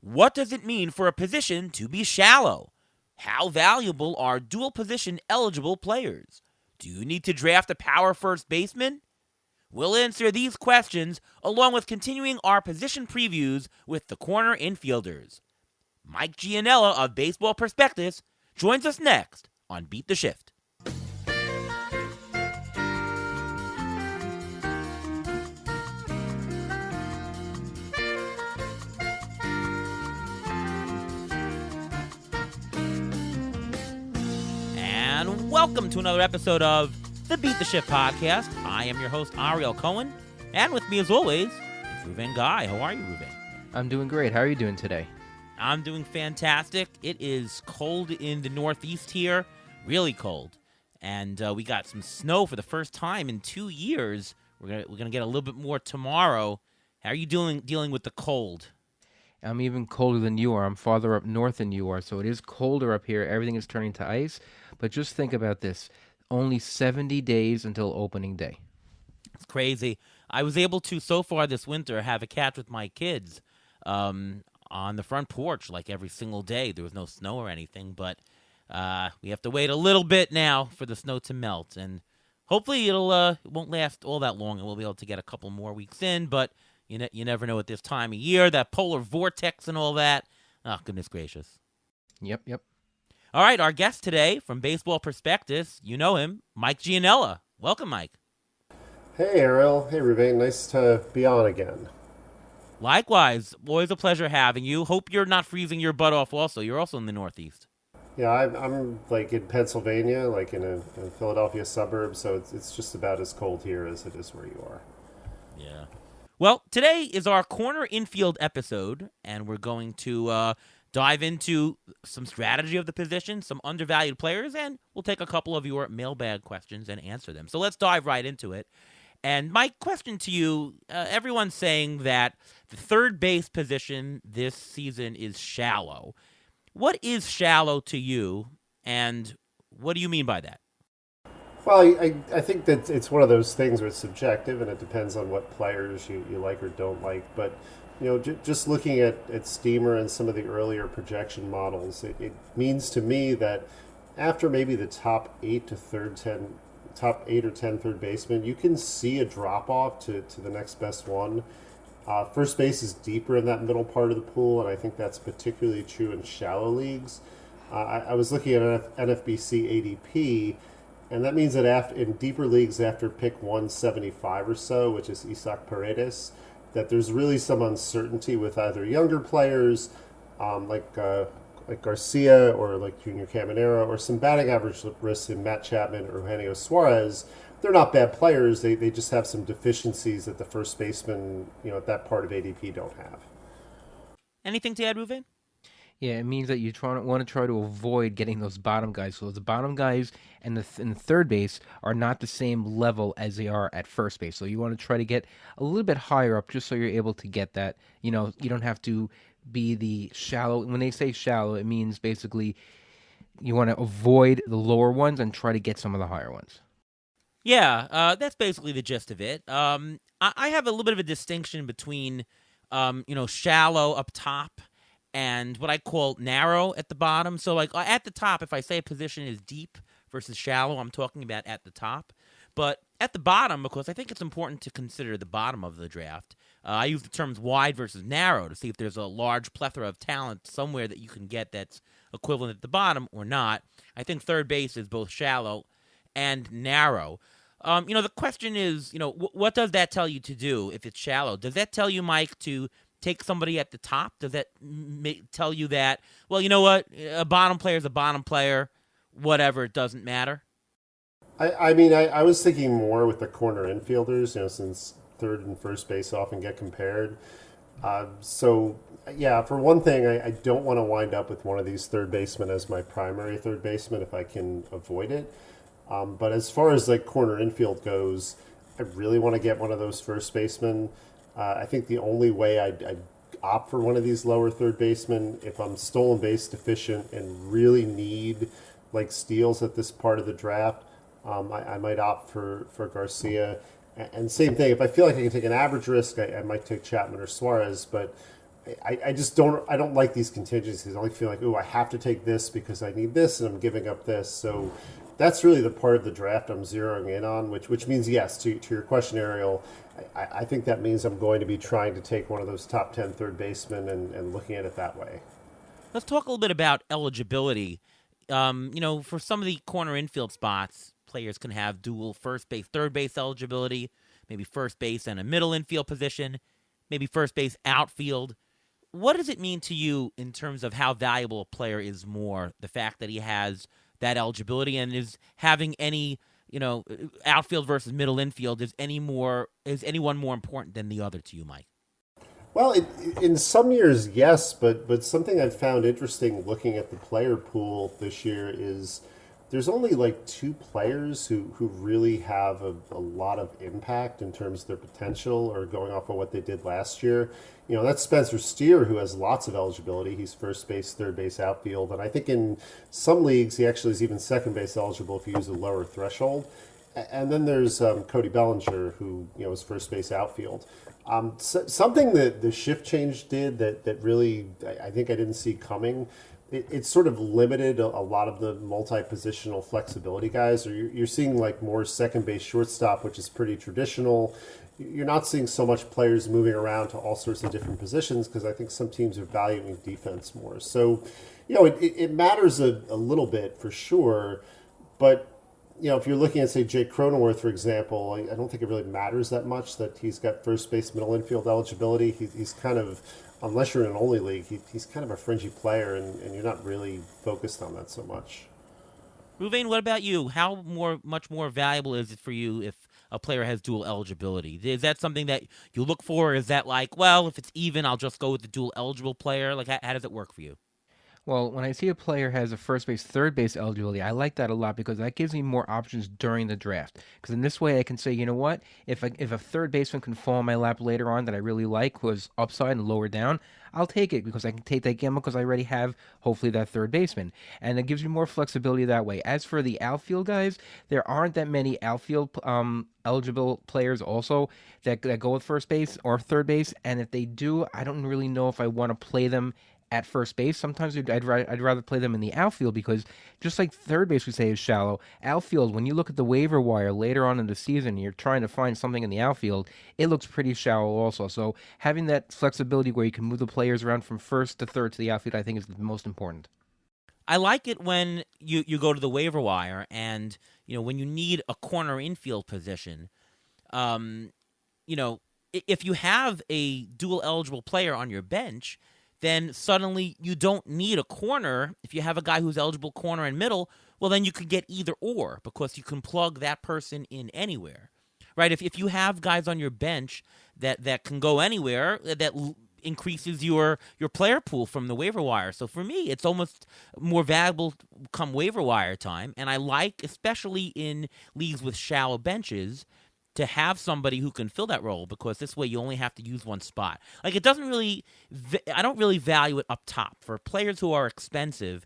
What does it mean for a position to be shallow? How valuable are dual position eligible players? Do you need to draft a power first baseman? We'll answer these questions along with continuing our position previews with the corner infielders. Mike Gianella of Baseball Prospectus joins us next on Beat the Shift. And welcome to another episode of the Beat the Shift podcast. I am your host, Ariel Cohen, and with me as always is Ruben Guy. How are you, Ruben? I'm doing great. How are you doing today? I'm doing fantastic. It is cold in the Northeast here, really cold, and we got some snow for the first time in 2 years. We're gonna get a little bit more tomorrow. How are you dealing with the cold? I'm even colder than you are. I'm farther up north than you are, so it is colder up here. Everything is turning to ice. But just think about this. Only 70 days until opening day. It's crazy. I was able to, so far this winter, have a catch with my kids on the front porch like every single day. There was no snow or anything, but we have to wait a little bit now for the snow to melt. And hopefully it won't last all that long, and we'll be able to get a couple more weeks in, but you never know at this time of year, that polar vortex and all that. Oh, goodness gracious. Yep. All right, our guest today from Baseball Prospectus, you know him, Mike Gianella. Welcome, Mike. Hey, Ariel. Hey, Ruben. Nice to be on again. Likewise. Always a pleasure having you. Hope you're not freezing your butt off also. You're also in the Northeast. Yeah, I'm like in Pennsylvania, like in a Philadelphia suburb, so it's just about as cold here as it is where you are. Yeah. Well, today is our corner infield episode, and we're going to dive into some strategy of the position, some undervalued players, and we'll take a couple of your mailbag questions and answer them. So let's dive right into it. And my question to you, everyone's saying that the third base position this season is shallow. What is shallow to you, and what do you mean by that? Well, I think that it's one of those things where it's subjective, and it depends on what players you like or don't like. But, just looking at Steamer and some of the earlier projection models, it means to me that after maybe the top 8 or 10 third basemen, you can see a drop-off to the next best one. First base is deeper in that middle part of the pool, and I think that's particularly true in shallow leagues. I was looking at NFBC ADP, and that means that in deeper leagues after pick 175 or so, which is Isaac Paredes, that there's really some uncertainty with either younger players like Garcia or like Junior Caminero, or some batting average risks in Matt Chapman or Eugenio Suarez. They're not bad players. They just have some deficiencies that the first baseman, at that part of ADP don't have. Anything to add, Ruven? Yeah, it means that you want to try to avoid getting those bottom guys. So the bottom guys and the third base are not the same level as they are at first base. So you want to try to get a little bit higher up just so you're able to get that. You don't have to be the shallow. When they say shallow, it means basically you want to avoid the lower ones and try to get some of the higher ones. Yeah, that's basically the gist of it. I have a little bit of a distinction between, shallow up top and what I call narrow at the bottom. So, like, at the top, if I say a position is deep versus shallow, I'm talking about at the top. But at the bottom, of course, I think it's important to consider the bottom of the draft. I use the terms wide versus narrow to see if there's a large plethora of talent somewhere that you can get that's equivalent at the bottom or not. I think third base is both shallow and narrow. The question is, what does that tell you to do if it's shallow? Does that tell you, Mike, to take somebody at the top? Does that tell you that, well, you know what, a bottom player is a bottom player, whatever, it doesn't matter? I was thinking more with the corner infielders, since third and first base often get compared. So, for one thing, I don't want to wind up with one of these third basemen as my primary third baseman if I can avoid it. But as far as like corner infield goes, I really want to get one of those first basemen. I think the only way I'd opt for one of these lower third basemen, if I'm stolen base deficient and really need like steals at this part of the draft, I might opt for Garcia. And same thing, if I feel like I can take an average risk, I might take Chapman or Suarez. But I just don't like these contingencies. I only feel like, oh, I have to take this because I need this, and I'm giving up this. So that's really the part of the draft I'm zeroing in on, which means yes to your question, Ariel. I think that means I'm going to be trying to take one of those top 10 third basemen and looking at it that way. Let's talk a little bit about eligibility. For some of the corner infield spots, players can have dual first base, third base eligibility, maybe first base and a middle infield position, maybe first base outfield. What does it mean to you in terms of how valuable a player is more, the fact that he has that eligibility and is having any, outfield versus middle infield, is anyone more important than the other to you, Mike? Well, in some years, yes, but something I've found interesting looking at the player pool this year is there's only like two players who really have a lot of impact in terms of their potential or going off of what they did last year. That's Spencer Steer, who has lots of eligibility. He's first base, third base, outfield. And I think in some leagues, he actually is even second base eligible if you use a lower threshold. And then there's Cody Bellinger, who is first base outfield. Something that the shift change did that really I think I didn't see coming. It sort of limited a lot of the multi-positional flexibility guys. Or you're seeing like more second base, shortstop, which is pretty traditional. You're not seeing so much players moving around to all sorts of different positions because I think some teams are valuing defense more. So, it matters a little bit for sure, but if you're looking at, say, Jake Cronenworth, for example, I don't think it really matters that much that he's got first base, middle infield eligibility. He's kind of, unless you're in an only league, he's kind of a fringy player, and you're not really focused on that so much. Ruvain, what about you? Much more valuable is it for you if a player has dual eligibility? Is that something that you look for? Is that like, well, if it's even, I'll just go with the dual eligible player? Like, how does it work for you? Well, when I see a player has a first base, third base eligibility, I like that a lot because that gives me more options during the draft. Because in this way, I can say, you know what, if a third baseman can fall in my lap later on that I really like, who is upside and lower down, I'll take it because I can take that gamble because I already have hopefully that third baseman, and it gives me more flexibility that way. As for the outfield guys, there aren't that many outfield eligible players also that go with first base or third base, and if they do, I don't really know if I want to play them at first base. Sometimes I'd rather play them in the outfield because just like third base we say is shallow, outfield, when you look at the waiver wire later on in the season, you're trying to find something in the outfield, it looks pretty shallow also. So having that flexibility where you can move the players around from first to third to the outfield, I think is the most important. I like it when you go to the waiver wire and, when you need a corner infield position, um, if you have a dual eligible player on your bench, then suddenly you don't need a corner. If you have a guy who's eligible corner and middle, well, then you could get either or because you can plug that person in anywhere, right? If you have guys on your bench that can go anywhere, increases your player pool from the waiver wire. So for me, it's almost more valuable come waiver wire time. And I like, especially in leagues with shallow benches, to have somebody who can fill that role because this way you only have to use one spot. Like I don't really value it up top. For players who are expensive,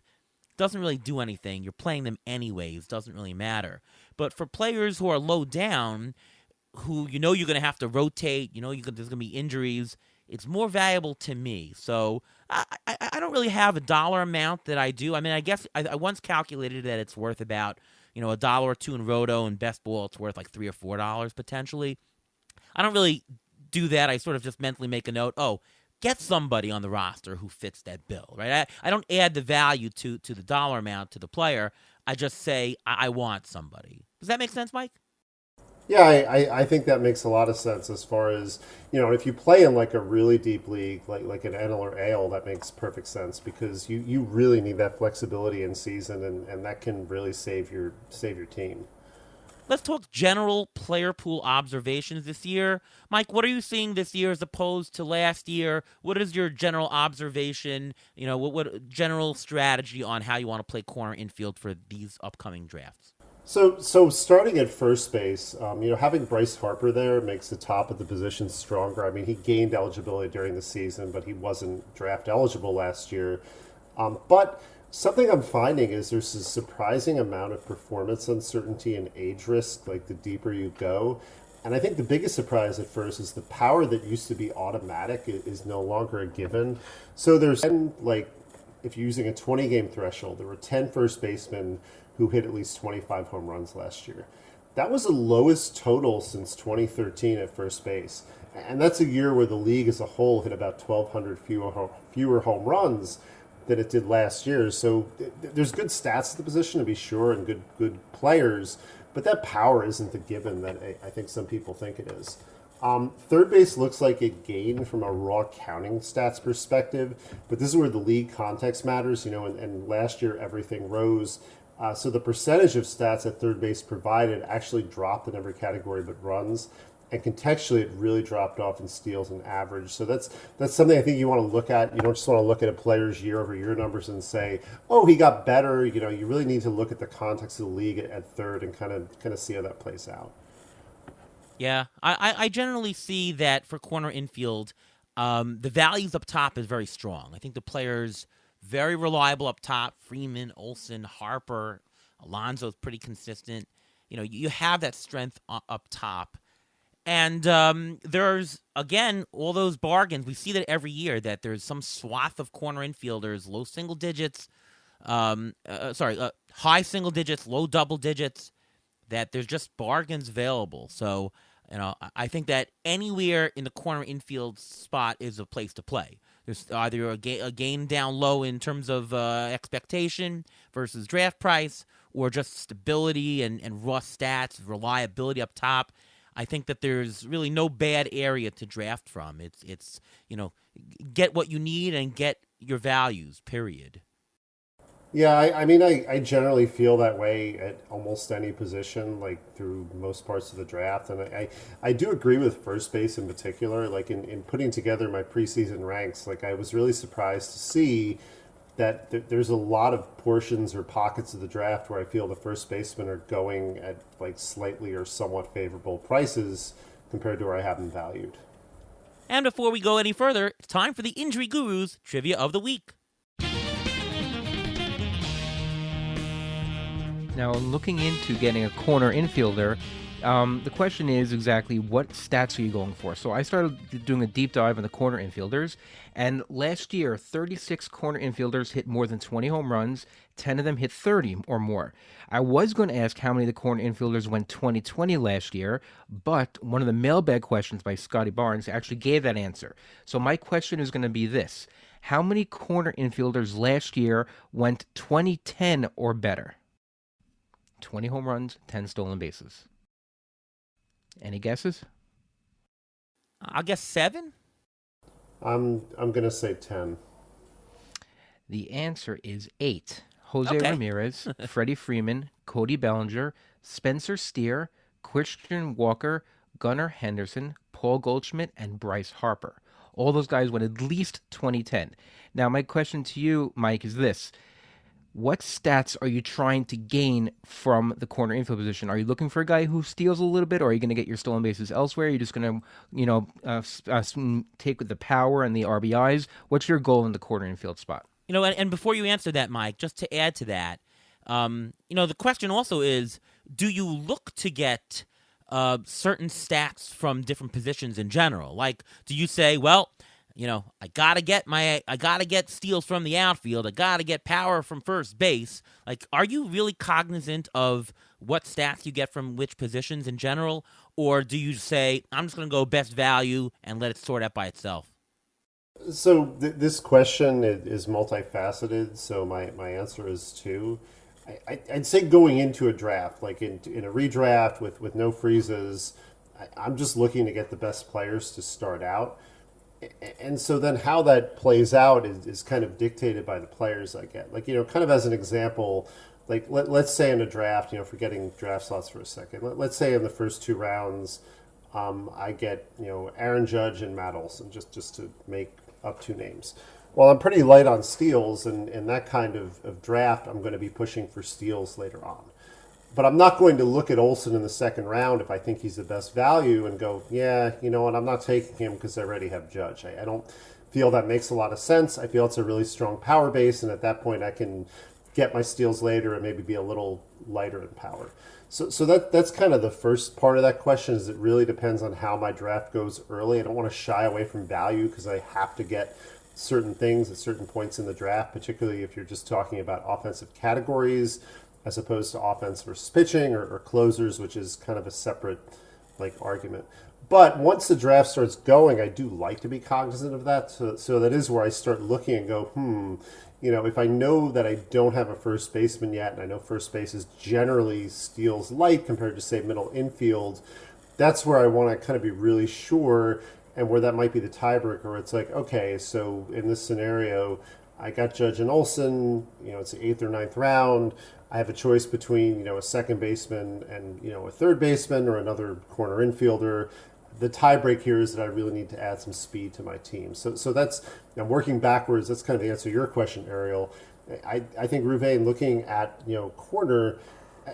it doesn't really do anything. You're playing them anyways, doesn't really matter. But for players who are low down, who you're going to have to rotate, there's going to be injuries, it's more valuable to me. So I don't really have a dollar amount that I do. I mean, I guess I once calculated that it's worth about a dollar or two in Roto, and Best Ball, it's worth like $3 or $4 potentially. I don't really do that. I sort of just mentally make a note. Oh, get somebody on the roster who fits that bill, right? I don't add the value to the dollar amount to the player. I just say I want somebody. Does that make sense, Mike? Yeah, I think that makes a lot of sense as far as, if you play in like a really deep league, like an NL or AL, that makes perfect sense because you really need that flexibility in season and that can really save your team. Let's talk general player pool observations this year. Mike, what are you seeing this year as opposed to last year? What is your general observation, what general strategy on how you want to play corner infield for these upcoming drafts? So starting at first base, having Bryce Harper there makes the top of the position stronger. I mean, he gained eligibility during the season, but he wasn't draft eligible last year. But something I'm finding is there's a surprising amount of performance uncertainty and age risk, like the deeper you go. And I think the biggest surprise at first is the power that used to be automatic is no longer a given. So there's 10, like, if you're using a 20 game threshold, there were 10 first basemen who hit at least 25 home runs last year. That was the lowest total since 2013 at first base. And that's a year where the league as a whole hit about 1,200 fewer home runs than it did last year. So there's good stats at the position to be sure, and good players, but that power isn't the given that I think some people think it is. Third base looks like it gained from a raw counting stats perspective, but this is where the league context matters, and last year everything rose. So the percentage of stats at third base provided actually dropped in every category but runs. And contextually, it really dropped off in steals and average. So that's something I think you want to look at. You don't just want to look at a player's year-over-year numbers and say, "Oh, he got better." You really need to look at the context of the league at third and kind of see how that plays out. Yeah, I generally see that for corner infield, the values up top is very strong. I think the players very reliable up top. Freeman, Olsen, Harper, Alonso's pretty consistent. You have that strength up top. And there's, again, all those bargains. We see that every year, that there's some swath of corner infielders, low single digits, high single digits, low double digits, that there's just bargains available. So, I think that anywhere in the corner infield spot is a place to play. There's either a gain down low in terms of expectation versus draft price, or just stability and raw stats, reliability up top. I think that there's really no bad area to draft from. It's get what you need and get your values, period. Yeah, I mean, I generally feel that way at almost any position, like through most parts of the draft. And I do agree with first base in particular. Like in putting together my preseason ranks, like I was really surprised to see that there's a lot of portions or pockets of the draft where I feel the first basemen are going at like slightly or somewhat favorable prices compared to where I have them valued. And before we go any further, it's time for the Injury Gurus Trivia of the Week. Now, looking into getting a corner infielder, the question is exactly what stats are you going for? So I started doing a deep dive on the corner infielders, and last year, 36 corner infielders hit more than 20 home runs, 10 of them hit 30 or more. I was going to ask how many of the corner infielders went 2020 last year, but one of the mailbag questions by Scotty Barnes actually gave that answer. So my question is going to be this. How many corner infielders last year went 2010 or better? 20 home runs, 10 stolen bases. Any guesses? I'll guess 7. I'm gonna say 10. The answer is 8. Jose Okay. Ramirez, Freddie Freeman, Cody Bellinger, Spencer Steer, Christian Walker, Gunnar Henderson, Paul Goldschmidt, and Bryce Harper. All those guys went at least 2010. Now, my question to you, Mike, is this. What stats are you trying to gain from the corner infield position? Are you looking for a guy who steals a little bit, or are you going to get your stolen bases elsewhere? Are you just going to, take with the power and the RBIs? What's your goal in the corner infield spot? And before you answer that, Mike, just to add to that, the question also is, do you look to get certain stats from different positions in general? Like, do you say, well, I gotta get steals from the outfield. I gotta get power from first base. Like, are you really cognizant of what stats you get from which positions in general, or do you say I'm just gonna go best value and let it sort out by itself? So this question is multifaceted. So my answer is 2. I'd say going into a draft, like in a redraft with no freezes, I'm just looking to get the best players to start out. And so then how that plays out is kind of dictated by the players I get. Like, kind of as an example, like let's say in a draft, forgetting draft slots for a second, let's say in the first 2 rounds, I get, Aaron Judge and Matt Olson, just to make up 2 names. Well, I'm pretty light on steals, and in that kind of draft, I'm going to be pushing for steals later on. But I'm not going to look at Olsen in the second round if I think he's the best value and go, yeah, you know what, I'm not taking him because I already have Judge. I don't feel that makes a lot of sense. I feel it's a really strong power base, and at that point I can get my steals later and maybe be a little lighter in power. So that's kind of the first part of that question. Is it really depends on how my draft goes early. I don't want to shy away from value because I have to get certain things at certain points in the draft, particularly if you're just talking about offensive categories as opposed to offense versus pitching or closers, which is kind of a separate like argument. But once the draft starts going, I do like to be cognizant of that. So that is where I start looking and go, if I know that I don't have a first baseman yet, and I know first base is generally steals light compared to, say, middle infield, that's where I want to kind of be really sure, and where that might be the tiebreaker. Where it's like, okay, so in this scenario, I got Judge and Olson. It's the 8th or 9th round. I have a choice between a second baseman and a third baseman or another corner infielder. The tiebreak here is that I really need to add some speed to my team. So that's, I'm working backwards. That's kind of the answer to your question, Ariel. I think Ruvain, looking at corner,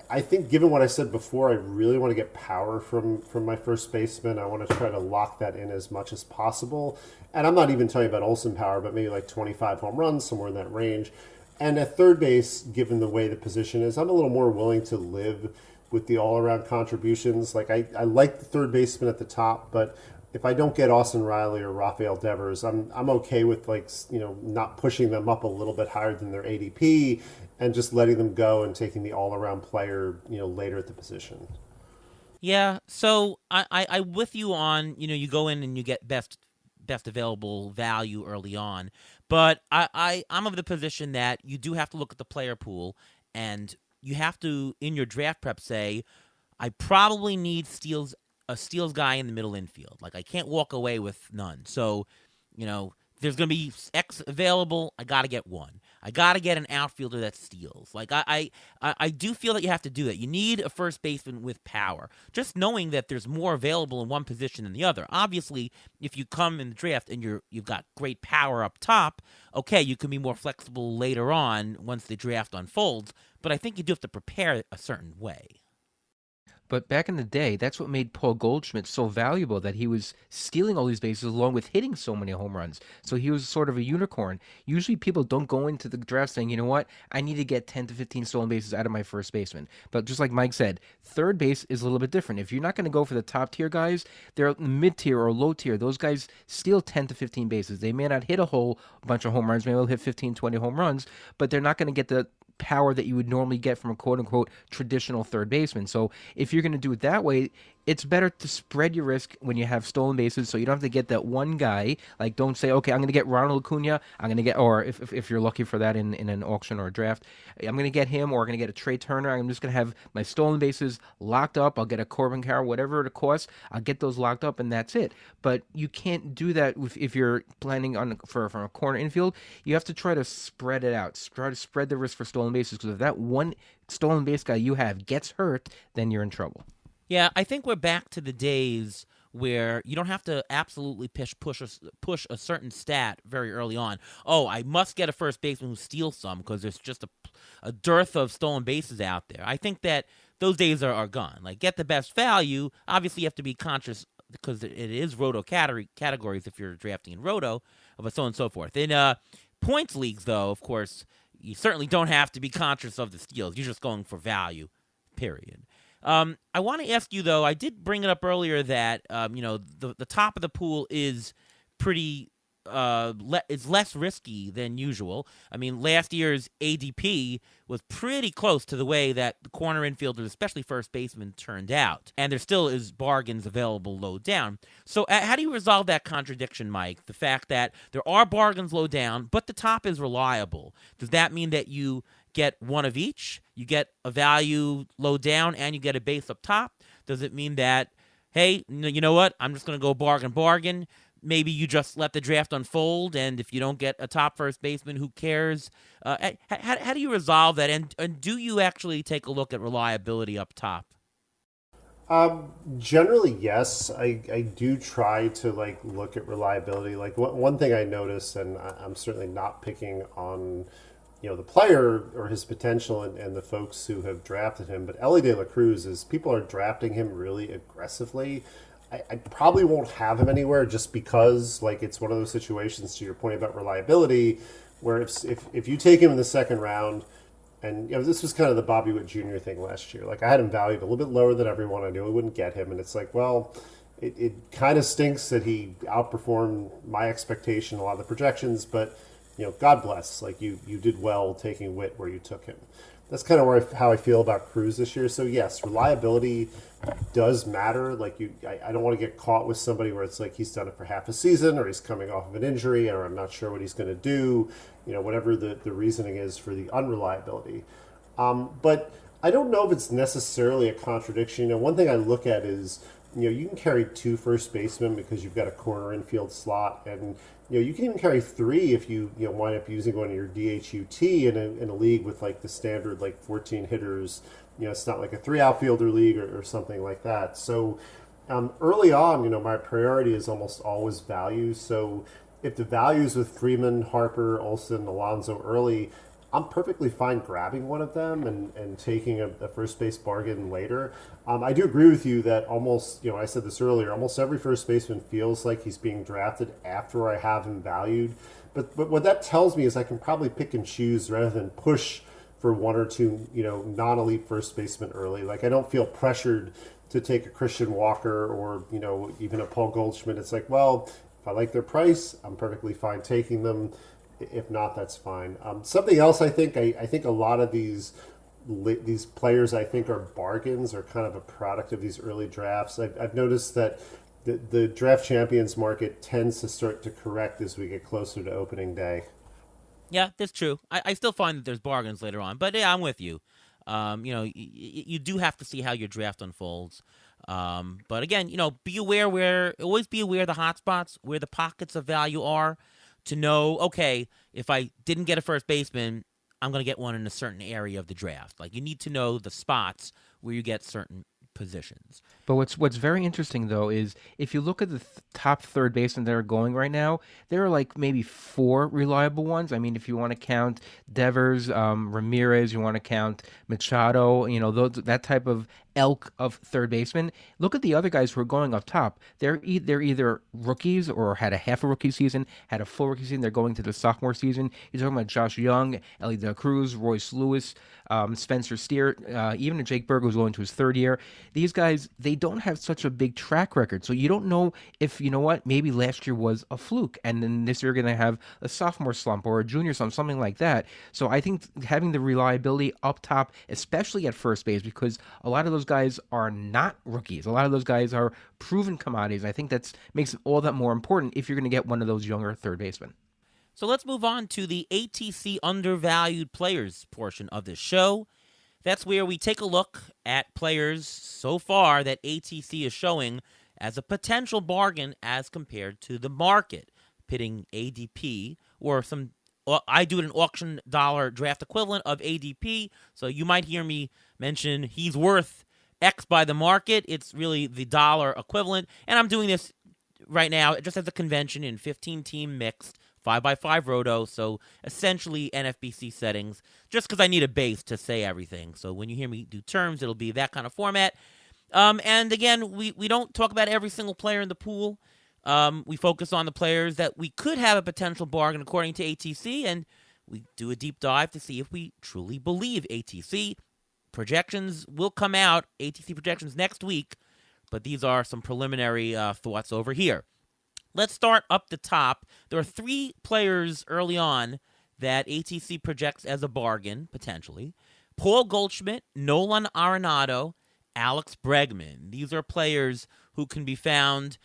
I think given what I said before, I really want to get power from my first baseman. I want to try to lock that in as much as possible. And I'm not even talking about Olsen power, but maybe like 25 home runs, somewhere in that range. And at third base, given the way the position is, I'm a little more willing to live with the all-around contributions. Like I like the third baseman at the top, but if I don't get Austin Riley or Rafael Devers, I'm okay with not pushing them up a little bit higher than their ADP and just letting them go and taking the all-around player later at the position. Yeah, so I'm with you on, you go in and you get best available value early on. But I'm of the position that you do have to look at the player pool, and you have to, in your draft prep, say, I probably need a steals guy in the middle infield. Like, I can't walk away with none. So, there's going to be X available. I got to get one. I got to get an outfielder that steals. Like, I do feel that you have to do that. You need a first baseman with power. Just knowing that there's more available in one position than the other. Obviously, if you come in the draft and you've got great power up top, okay, you can be more flexible later on once the draft unfolds. But I think you do have to prepare a certain way. But back in the day, that's what made Paul Goldschmidt so valuable, that he was stealing all these bases along with hitting so many home runs. So he was sort of a unicorn. Usually people don't go into the draft saying, you know what, I need to get 10 to 15 stolen bases out of my first baseman. But just like Mike said, third base is a little bit different. If you're not going to go for the top tier guys, they're mid tier or low tier. Those guys steal 10 to 15 bases. They may not hit a whole bunch of home runs. Maybe they'll hit 15, 20 home runs, but they're not going to get the power that you would normally get from a quote-unquote traditional third baseman. So if you're going to do it that way, it's better to spread your risk when you have stolen bases, so you don't have to get that one guy. Like, don't say, okay, I'm going to get Ronald Acuna, I'm going to get, or if you're lucky for that in an auction or a draft, I'm going to get him, or I'm going to get a Trey Turner. I'm just going to have my stolen bases locked up. I'll get a Corbin Carroll, whatever it costs. I'll get those locked up, and that's it. But you can't do that if you're planning on from a corner infield. You have to try to spread it out. Try to spread the risk for stolen bases, because if that one stolen base guy you have gets hurt, then you're in trouble. Yeah, I think we're back to the days where you don't have to absolutely push a certain stat very early on. Oh, I must get a first baseman who steals some because there's just a dearth of stolen bases out there. I think that those days are gone. Like, get the best value. Obviously, you have to be conscious because it is roto categories if you're drafting in roto, but so on and so forth. In points leagues, though, of course, you certainly don't have to be conscious of the steals. You're just going for value, period. I want to ask you, though, I did bring it up earlier that, the top of the pool is pretty, is less risky than usual. I mean, last year's ADP was pretty close to the way that the corner infielders, especially first basemen, turned out. And there still is bargains available low down. So how do you resolve that contradiction, Mike? The fact that there are bargains low down, but the top is reliable. Does that mean that you get one of each? You get a value low down and you get a base up top? Does it mean that, hey, you know what, I'm just going to go bargain? Maybe you just let the draft unfold, and if you don't get a top first baseman, who cares? How do you resolve that? And do you actually take a look at reliability up top? Generally, yes. I do try to look at reliability. Like one thing I notice, and I'm certainly not picking on the player or his potential and the folks who have drafted him, but Ellie De La Cruz, is people are drafting him really aggressively. I probably won't have him anywhere just because it's one of those situations, to your point about reliability, where if you take him in the second round And this was kind of the Bobby Witt Jr. thing last year. Like I had him valued a little bit lower than everyone. I knew I wouldn't get him, and it's like, well, it kind of stinks that he outperformed my expectation, a lot of the projections. But God bless. Like you did well taking Witt where you took him. That's kind of how I feel about Cruz this year. So yes, reliability does matter. Like I don't want to get caught with somebody where it's like he's done it for half a season, or he's coming off of an injury, or I'm not sure what he's going to do. Whatever the reasoning is for the unreliability. But I don't know if it's necessarily a contradiction. One thing I look at is, you can carry two first basemen because you've got a corner infield slot, and you can even carry three if you wind up using one of your DHUT in a league with like the standard like 14 hitters. It's not like a three outfielder league or something like that. So early on, my priority is almost always value. So if the values with Freeman, Harper, Olson, Alonso early, I'm perfectly fine grabbing one of them and taking a first base bargain later. I do agree with you that almost, I said this earlier, almost every first baseman feels like he's being drafted after I have him valued. But what that tells me is I can probably pick and choose rather than push for one or two, non-elite first baseman early. Like I don't feel pressured to take a Christian Walker or, even a Paul Goldschmidt. It's like, well, if I like their price, I'm perfectly fine taking them. If not, that's fine. Something else, I think a lot of these players I think are bargains, or kind of a product of these early drafts. I've noticed that the draft champions market tends to start to correct as we get closer to opening day. Yeah, that's true. I still find that there's bargains later on, but yeah, I'm with you. You do have to see how your draft unfolds. But again, always be aware of the hot spots, where the pockets of value are, to know, okay, if I didn't get a first baseman, I'm going to get one in a certain area of the draft. Like you need to know the spots where you get certain positions. But what's very interesting though is if you look at the top third basemen that are going right now, there are like maybe four reliable ones. I mean, if you want to count Devers, Ramirez, you want to count Machado, that type of elk of third baseman. Look at the other guys who are going up top. They're either rookies or had a half a rookie season, had a full rookie season. They're going to the sophomore season. You're talking about Josh Young, Ellie De Cruz, Royce Lewis, Spencer Steer, even Jake Berger, who's going to his third year. These guys, they don't have such a big track record. So you don't know if, maybe last year was a fluke and then this year you're going to have a sophomore slump or a junior slump, something like that. So I think having the reliability up top, especially at first base, because a lot of those guys are not rookies. A lot of those guys are proven commodities. I think that makes it all that more important if you're going to get one of those younger third basemen. So let's move on to the ATC undervalued players portion of this show. That's where we take a look at players so far that ATC is showing as a potential bargain as compared to the market, pitting ADP or some. I do an auction dollar draft equivalent of ADP, so you might hear me mention he's worth X by the market. It's really the dollar equivalent, and I'm doing this right now just as a convention in 15-team mixed 5x5 roto, so essentially NFBC settings, just because I need a base to say everything. So when you hear me do terms, it'll be that kind of format. And again, we don't talk about every single player in the pool. We focus on the players that we could have a potential bargain according to ATC, and we do a deep dive to see if we truly believe ATC. Projections will come out, ATC projections next week, but these are some preliminary thoughts over here. Let's start up the top. There are three players early on that ATC projects as a bargain, potentially. Paul Goldschmidt, Nolan Arenado, Alex Bregman. These are players who can be found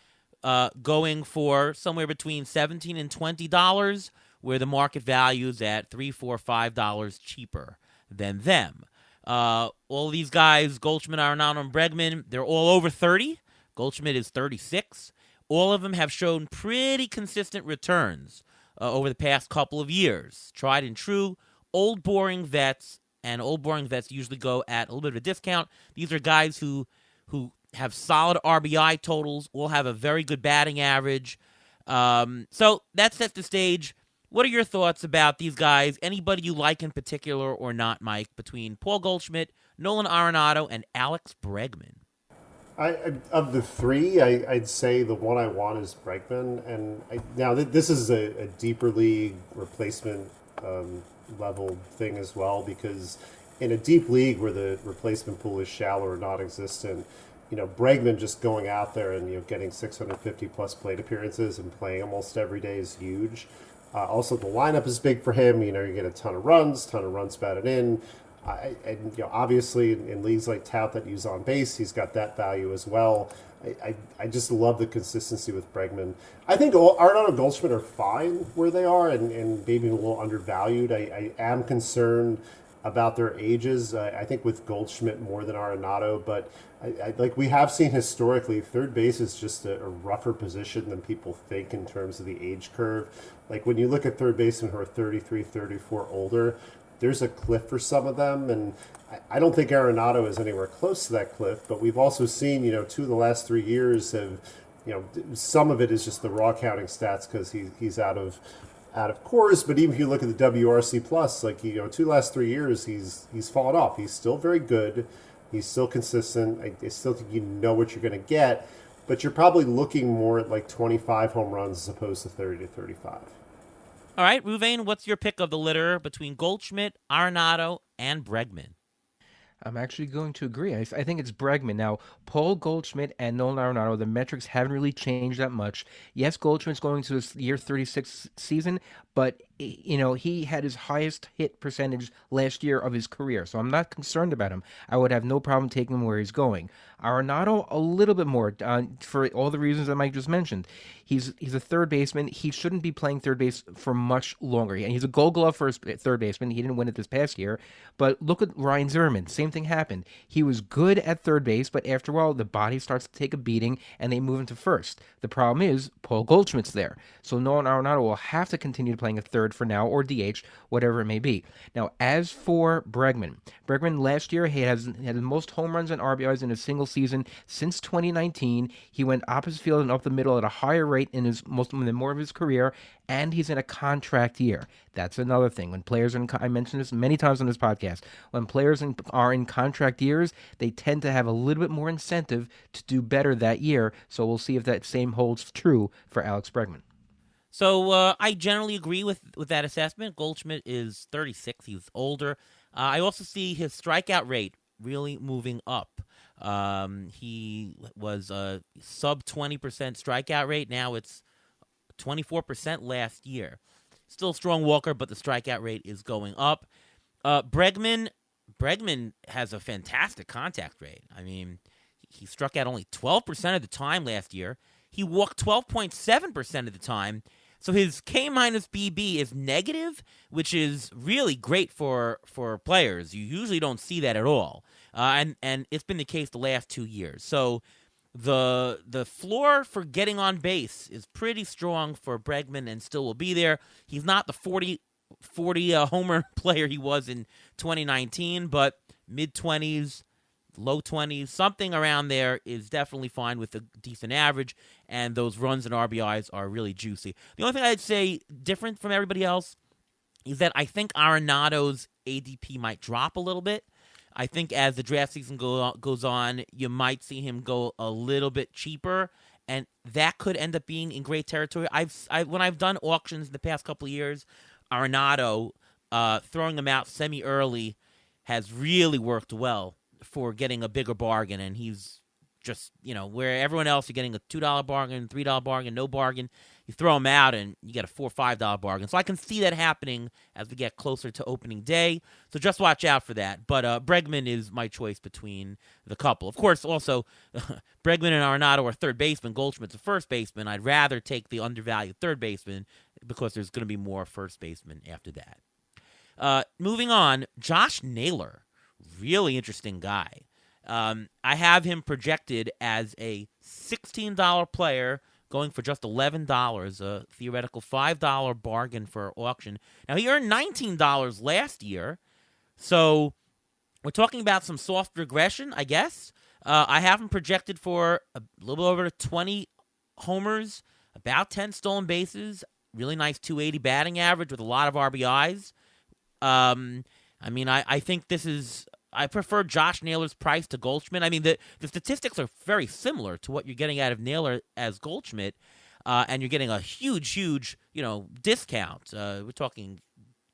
going for somewhere between $17 and $20, where the market value is at $3, $4, $5 cheaper than them. All these guys, Goldschmidt, Arenado, and Bregman, they're all over 30. Goldschmidt is 36. All of them have shown pretty consistent returns over the past couple of years. Tried and true, old boring vets, and old boring vets usually go at a little bit of a discount. These are guys who have solid RBI totals, will have a very good batting average. So that sets the stage. What are your thoughts about these guys? Anybody you like in particular or not, Mike, between Paul Goldschmidt, Nolan Arenado, and Alex Bregman? Of the three, I'd say the one I want is Bregman. And now this is a deeper league replacement level thing as well, because in a deep league where the replacement pool is shallow or non-existent, Bregman just going out there and getting 650 plus plate appearances and playing almost every day is huge. Also, the lineup is big for him. You get a ton of runs batted in. Obviously, in leagues like Tout that use on base, he's got that value as well. I just love the consistency with Bregman. I think Arenado and Goldschmidt are fine where they are, and maybe a little undervalued. I am concerned about their ages. I think with Goldschmidt more than Arenado, but like we have seen historically, third base is just a rougher position than people think in terms of the age curve. Like when you look at third basemen who are 33, 34 older, there's a cliff for some of them, and I don't think Arenado is anywhere close to that cliff. But we've also seen, 2 of the last 3 years have, some of it is just the raw counting stats because he's out of course. But even if you look at the WRC plus, like 2 last 3 years, he's fallen off. He's still very good. He's still consistent. I still think you know what you're going to get, but you're probably looking more at like 25 home runs as opposed to 30 to 35. All right, Ruvain, what's your pick of the litter between Goldschmidt, Arenado, and Bregman? I'm actually going to agree. I think it's Bregman. Now, Paul Goldschmidt and Nolan Arenado, the metrics haven't really changed that much. Yes, Goldschmidt's going to his year 36 season, but he had his highest hit percentage last year of his career, so I'm not concerned about him. I would have no problem taking him where he's going. Arenado, a little bit more, for all the reasons that Mike just mentioned. He's a third baseman. He shouldn't be playing third base for much longer. And he's a Gold Glove for his third baseman. He didn't win it this past year. But look at Ryan Zimmerman. Same thing happened. He was good at third base, but after a while, the body starts to take a beating, and they move him to first. The problem is Paul Goldschmidt's there. So Nolan Arenado will have to continue playing at third for now, or DH, whatever it may be. Now, as for Bregman last year he had the most home runs and RBIs in a single season since 2019. He went opposite field and up the middle at a higher rate in more of his career, and he's in a contract year. That's another thing. When players I mentioned this many times on this podcast, when players are in contract years, they tend to have a little bit more incentive to do better that year. So we'll see if that same holds true for Alex Bregman. So I generally agree with that assessment. Goldschmidt is 36. He's older. I also see his strikeout rate really moving up. He was a sub 20% strikeout rate. Now it's 24% last year. Still a strong walker, but the strikeout rate is going up. Bregman has a fantastic contact rate. I mean, he struck out only 12% of the time last year. He walked 12.7% of the time. So his K minus BB is negative, which is really great for players. You usually don't see that at all, and it's been the case the last 2 years. So the floor for getting on base is pretty strong for Bregman, and still will be there. He's not the 40 homer player he was in 2019, but mid-20s. Low 20s, something around there is definitely fine with a decent average, and those runs and RBIs are really juicy. The only thing I'd say different from everybody else is that I think Arenado's ADP might drop a little bit. I think as the draft season goes on, you might see him go a little bit cheaper, and that could end up being in great territory. When I've done auctions in the past couple of years, Arenado, throwing him out semi-early has really worked well for getting a bigger bargain, and he's just, where everyone else you're getting a $2 bargain, $3 bargain, no bargain, you throw him out and you get a $4 or $5 bargain. So I can see that happening as we get closer to opening day. So just watch out for that. But Bregman is my choice between the couple. Of course, also, Bregman and Arenado are third baseman. Goldschmidt's a first baseman. I'd rather take the undervalued third baseman because there's going to be more first baseman after that. Moving on, Josh Naylor. Really interesting guy. I have him projected as a $16 player going for just $11, a theoretical $5 bargain for auction. Now, he earned $19 last year, so we're talking about some soft regression, I guess. I have him projected for a little over 20 homers, about 10 stolen bases, really nice 280 batting average with a lot of RBIs. I think this is... I prefer Josh Naylor's price to Goldschmidt. I mean, the statistics are very similar to what you're getting out of Naylor as Goldschmidt, and you're getting a huge, discount. We're talking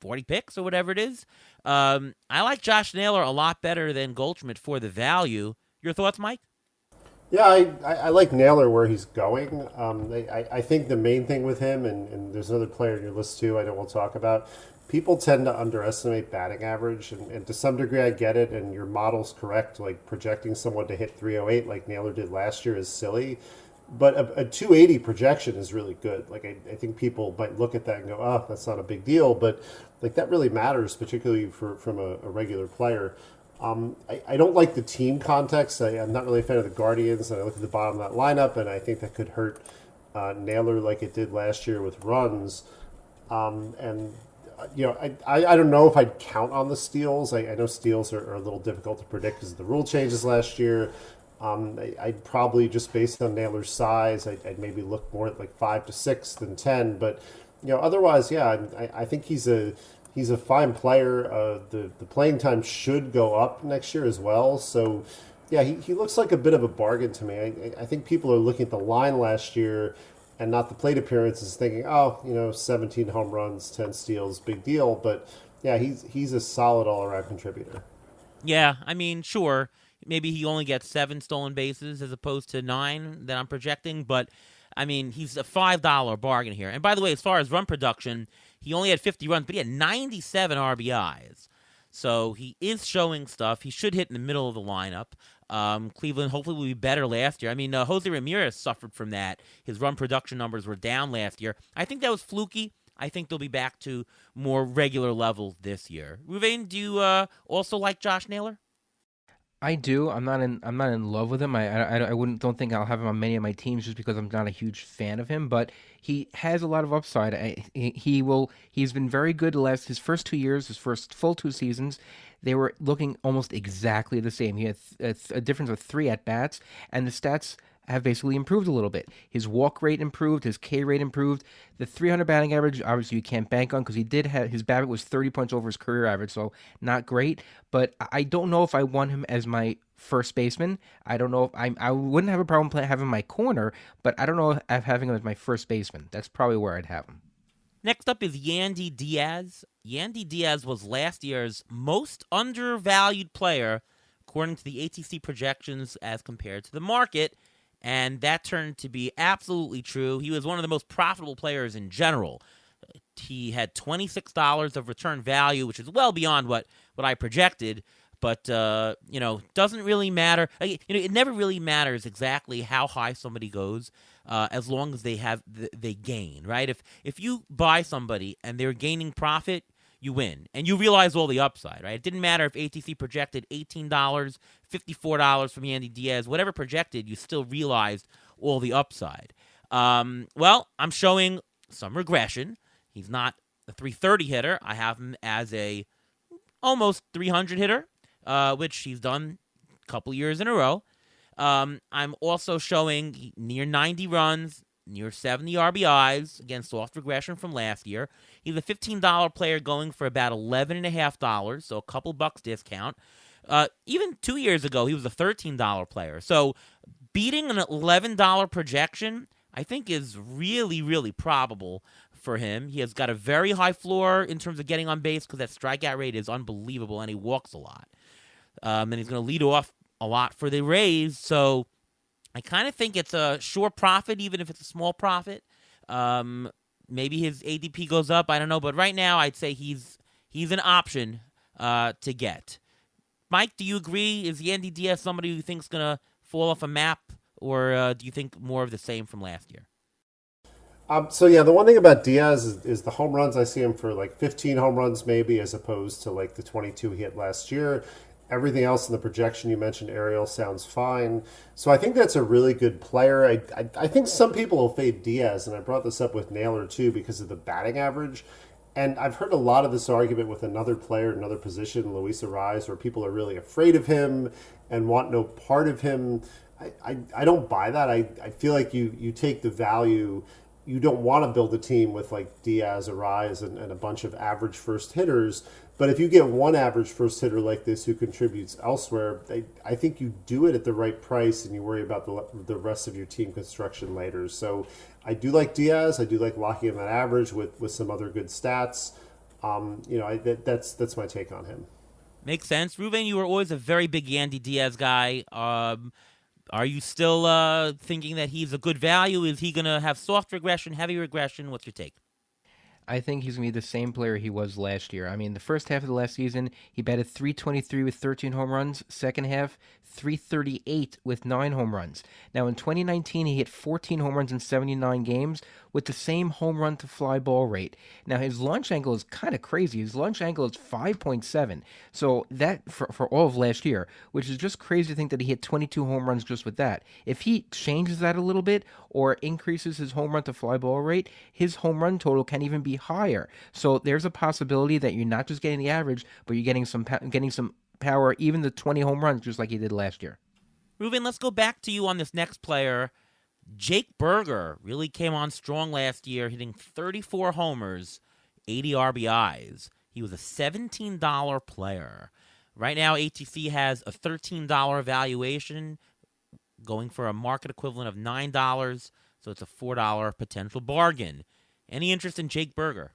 40 picks or whatever it is. I like Josh Naylor a lot better than Goldschmidt for the value. Your thoughts, Mike? Yeah, I like Naylor where he's going. I think the main thing with him, and there's another player in your list too, I know we'll talk about, people tend to underestimate batting average. And to some degree, I get it, and your model's correct. Like projecting someone to hit 308 like Naylor did last year is silly. But a 280 projection is really good. Like I think people might look at that and go, "Oh, that's not a big deal," but like that really matters, particularly from a regular player. I don't like the team context. I'm not really a fan of the Guardians, and I look at the bottom of that lineup, and I think that could hurt Naylor like it did last year with runs. And I don't know if I'd count on the steals. I know steals are a little difficult to predict because of the rule changes last year. I'd probably just based on Naylor's size, I'd maybe look more at like 5 to 6 than 10. But otherwise, yeah, I think he's a fine player. The playing time should go up next year as well. So yeah, he looks like a bit of a bargain to me. I think people are looking at the line last year and not the plate appearances, thinking, oh, 17 home runs, 10 steals, big deal. But yeah, he's a solid all around contributor. Yeah, I mean, sure. Maybe he only gets 7 stolen bases as opposed to 9 that I'm projecting, but I mean, he's a $5 bargain here. And by the way, as far as run production, he only had 50 runs, but he had 97 RBIs. So he is showing stuff. He should hit in the middle of the lineup. Cleveland hopefully will be better last year. I mean, Jose Ramirez suffered from that. His run production numbers were down last year. I think that was fluky. I think they'll be back to more regular levels this year. Ruvain, do you also like Josh Naylor? I do. I'm not in love with him. I wouldn't don't think I'll have him on many of my teams just because I'm not a huge fan of him. But he has a lot of upside. He's been very good his first 2 years, his first full 2 seasons. They were looking almost exactly the same. He had a difference of 3 at bats, and the stats have basically improved a little bit. His walk rate improved, his K rate improved. The 300 batting average, obviously, you can't bank on because he did have his BABIP was 30 points over his career average, so not great. But I don't know if I want him as my first baseman. I don't know if I wouldn't have a problem having my corner, but I don't know if having him as my first baseman. That's probably where I'd have him. Next up is Yandy Diaz. Yandy Diaz was last year's most undervalued player, according to the ATC projections as compared to the market. And that turned to be absolutely true. He was one of the most profitable players in general. He had $26 of return value, which is well beyond what I projected. But, doesn't really matter. It never really matters exactly how high somebody goes as long as they gain, right? If you buy somebody and they're gaining profit, you win. And you realize all the upside, right? It didn't matter if ATC projected $18, $54 from Yandy Diaz, whatever projected, you still realized all the upside. Well, I'm showing some regression. He's not a 330 hitter. I have him as a almost 300 hitter, which he's done a couple years in a row. I'm also showing near 90 runs, near 70 RBIs, again, soft regression from last year. He's a $15 player going for about $11.50, so a couple bucks discount. Even 2 years ago, he was a $13 player. So beating an $11 projection, I think, is really, really probable for him. He has got a very high floor in terms of getting on base because that strikeout rate is unbelievable, and he walks a lot. And he's going to lead off a lot for the Rays, so I kind of think it's a sure profit, even if it's a small profit. Maybe his ADP goes up. I don't know, but right now I'd say he's an option to get. Mike, do you agree? Is Yandy Diaz somebody you think is going to fall off a map, or do you think more of the same from last year? So yeah, the one thing about Diaz is the home runs. I see him for like 15 home runs maybe, as opposed to like the 22 he hit last year. Everything else in the projection you mentioned, Ariel, sounds fine. So I think that's a really good player. I think some people will fade Diaz, and I brought this up with Naylor too because of the batting average. And I've heard a lot of this argument with another player, another position, Luis Ariz, where people are really afraid of him and want no part of him. I don't buy that. I feel like you take the value. You don't want to build a team with like Diaz, Ariz, and a bunch of average first hitters. But if you get one average first hitter like this who contributes elsewhere, I think you do it at the right price and you worry about the rest of your team construction later. So I do like Diaz. I do like locking in that average with some other good stats. That's my take on him. Makes sense. Ruben, you were always a very big Yandy Diaz guy. Are you still thinking that he's a good value? Is he going to have soft regression, heavy regression? What's your take? I think he's going to be the same player he was last year. I mean, the first half of the last season, he batted .323 with 13 home runs. Second half, .338 with 9 home runs. Now, in 2019, he hit 14 home runs in 79 games with the same home run to fly ball rate. Now, his launch angle is kind of crazy. His launch angle is 5.7. So that for all of last year, which is just crazy to think that he hit 22 home runs just with that. If he changes that a little bit or increases his home run to fly ball rate, his home run total can even be higher. So there's a possibility that you're not just getting the average, but you're getting some power, even the 20 home runs, just like he did last year. Ruben, let's go back to you on this next player. Jake Berger really came on strong last year, hitting 34 homers, 80 RBIs. He was a $17 player. Right now, ATC has a $13 valuation, going for a market equivalent of $9, so it's a $4 potential bargain. Any interest in Jake Berger?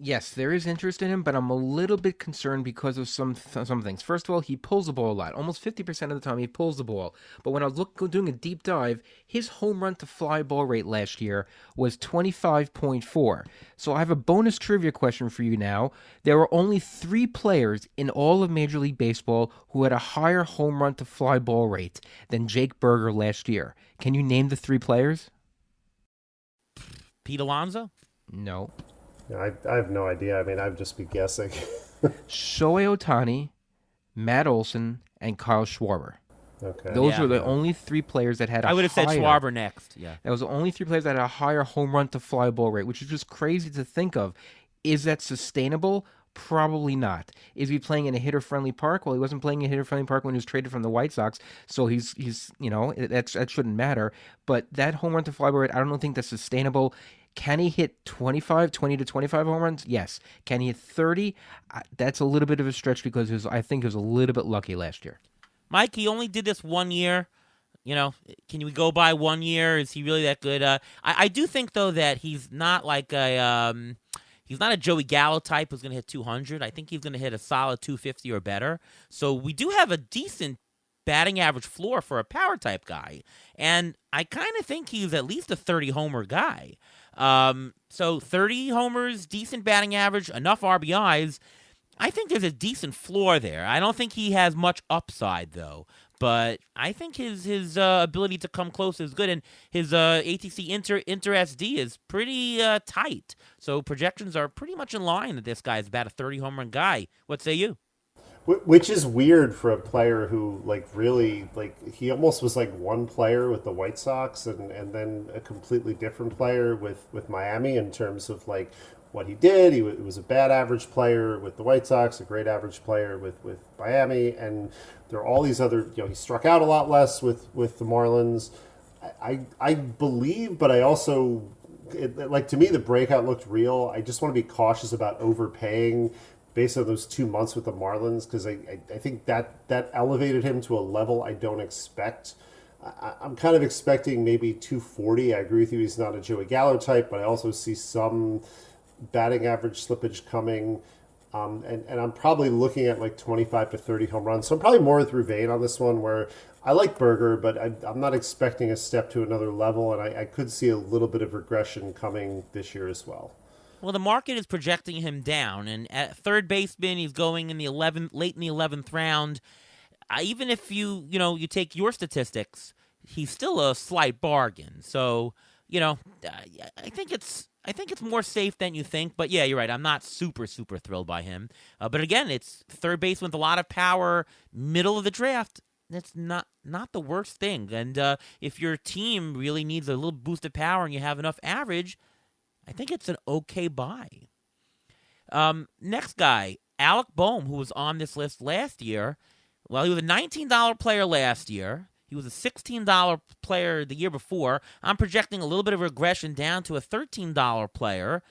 Yes, there is interest in him, but I'm a little bit concerned because of some things. First of all, he pulls the ball a lot. Almost 50% of the time, he pulls the ball. But when I was doing a deep dive, his home run to fly ball rate last year was 25.4. So I have a bonus trivia question for you now. There were only 3 players in all of Major League Baseball who had a higher home run to fly ball rate than Jake Berger last year. Can you name the 3 players? Pete Alonso? No. Yeah, I have no idea. I mean, I'd just be guessing. Shohei Ohtani, Matt Olson, and Kyle Schwarber. Okay. Those Yeah. were the only 3 players that had a I would have said higher- Schwarber next. Yeah. That was the only 3 players that had a higher home run to fly ball rate, which is just crazy to think of. Is that sustainable? Probably not. Is he playing in a hitter-friendly park? Well, he wasn't playing in a hitter-friendly park when he was traded from the White Sox, so he's that shouldn't matter. But that home run to fly ball rate, I don't think that's sustainable. Can he hit 20 to 25 home runs? Yes. Can he hit 30? That's a little bit of a stretch because I think he was a little bit lucky last year. Mike, he only did this 1 year. Can we go by 1 year? Is he really that good? I do think though that he's not like he's not a Joey Gallo type who's going to hit 200. I think he's going to hit a solid 250 or better. So we do have a decent batting average floor for a power type guy, and I kind of think he's at least a 30 homer guy. So 30 homers, decent batting average, enough RBIs. I think there's a decent floor there. I don't think he has much upside though, but I think his ability to come close is good, and his ATC inter SD is pretty tight. So projections are pretty much in line that this guy is about a 30 home run guy. What say you? Which is weird for a player who he almost was like one player with the White Sox and then a completely different player with Miami in terms of like what he did. He was a bad average player with the White Sox, a great average player with Miami, and there are all these other, he struck out a lot less with the Marlins. I believe, but I also, to me, the breakout looked real. I just want to be cautious about overpaying based on those 2 months with the Marlins, because I think that elevated him to a level I don't expect. I'm kind of expecting maybe 240. I agree with you, he's not a Joey Gallo type, but I also see some batting average slippage coming. And I'm probably looking at like 25 to 30 home runs. So I'm probably more with Ruvain on this one, where I like Berger, but I'm not expecting a step to another level, and I could see a little bit of regression coming this year as well. Well, the market is projecting him down, and at third baseman, he's going in the late in the 11th round. Even if you take your statistics, he's still a slight bargain. So, I think it's more safe than you think. But yeah, you're right. I'm not super thrilled by him. But again, it's third baseman with a lot of power, middle of the draft. That's not the worst thing. And if your team really needs a little boost of power and you have enough average, I think it's an okay buy. Next guy, Alec Boehm, who was on this list last year. Well, he was a $19 player last year. He was a $16 player the year before. I'm projecting a little bit of regression down to a $13 player.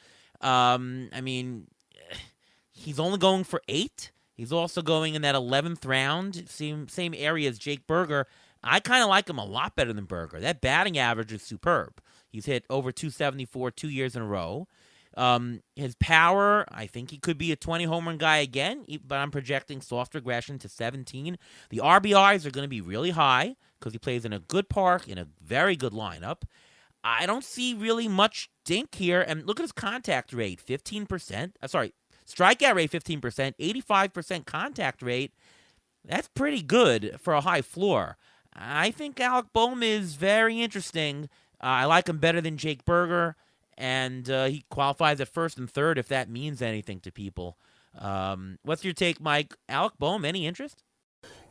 He's only going for 8. He's also going in that 11th round, same area as Jake Berger. I kind of like him a lot better than Berger. That batting average is superb. He's hit over 274 2 years in a row. His power, I think he could be a 20 home run guy again, but I'm projecting soft regression to 17. The RBIs are going to be really high because he plays in a good park, in a very good lineup. I don't see really much dink here. And look at his contact rate, 15%. Sorry, strikeout rate, 15%, 85% contact rate. That's pretty good for a high floor. I think Alec Boehm is very interesting. I like him better than Jake Berger, and he qualifies at first and third if that means anything to people. What's your take, Mike? Alec Boehm, any interest?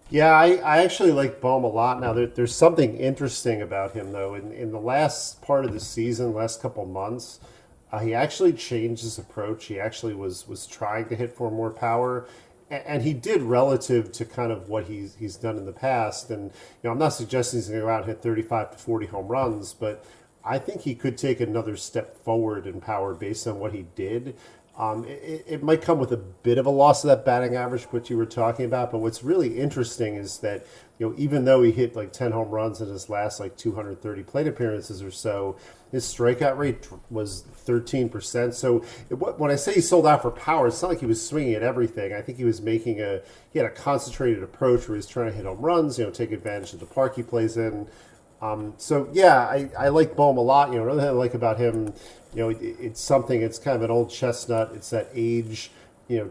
Yeah, I actually like Bohm a lot. Now, there's something interesting about him, though. In the last part of the season, last couple months, he actually changed his approach. He actually was trying to hit for more power, and he did relative to kind of what he's done in the past. And I'm not suggesting he's going to go out and hit 35 to 40 home runs, but I think he could take another step forward in power based on what he did. It might come with a bit of a loss of that batting average, which you were talking about. But what's really interesting is that even though he hit like 10 home runs in his last like 230 plate appearances or so, his strikeout rate was 13%. So when I say he sold out for power, it's not like he was swinging at everything. I think he was he had a concentrated approach where he's trying to hit home runs, take advantage of the park he plays in. So yeah, I like Bohm a lot. Another thing I like about him, it's something. It's kind of an old chestnut. It's that age,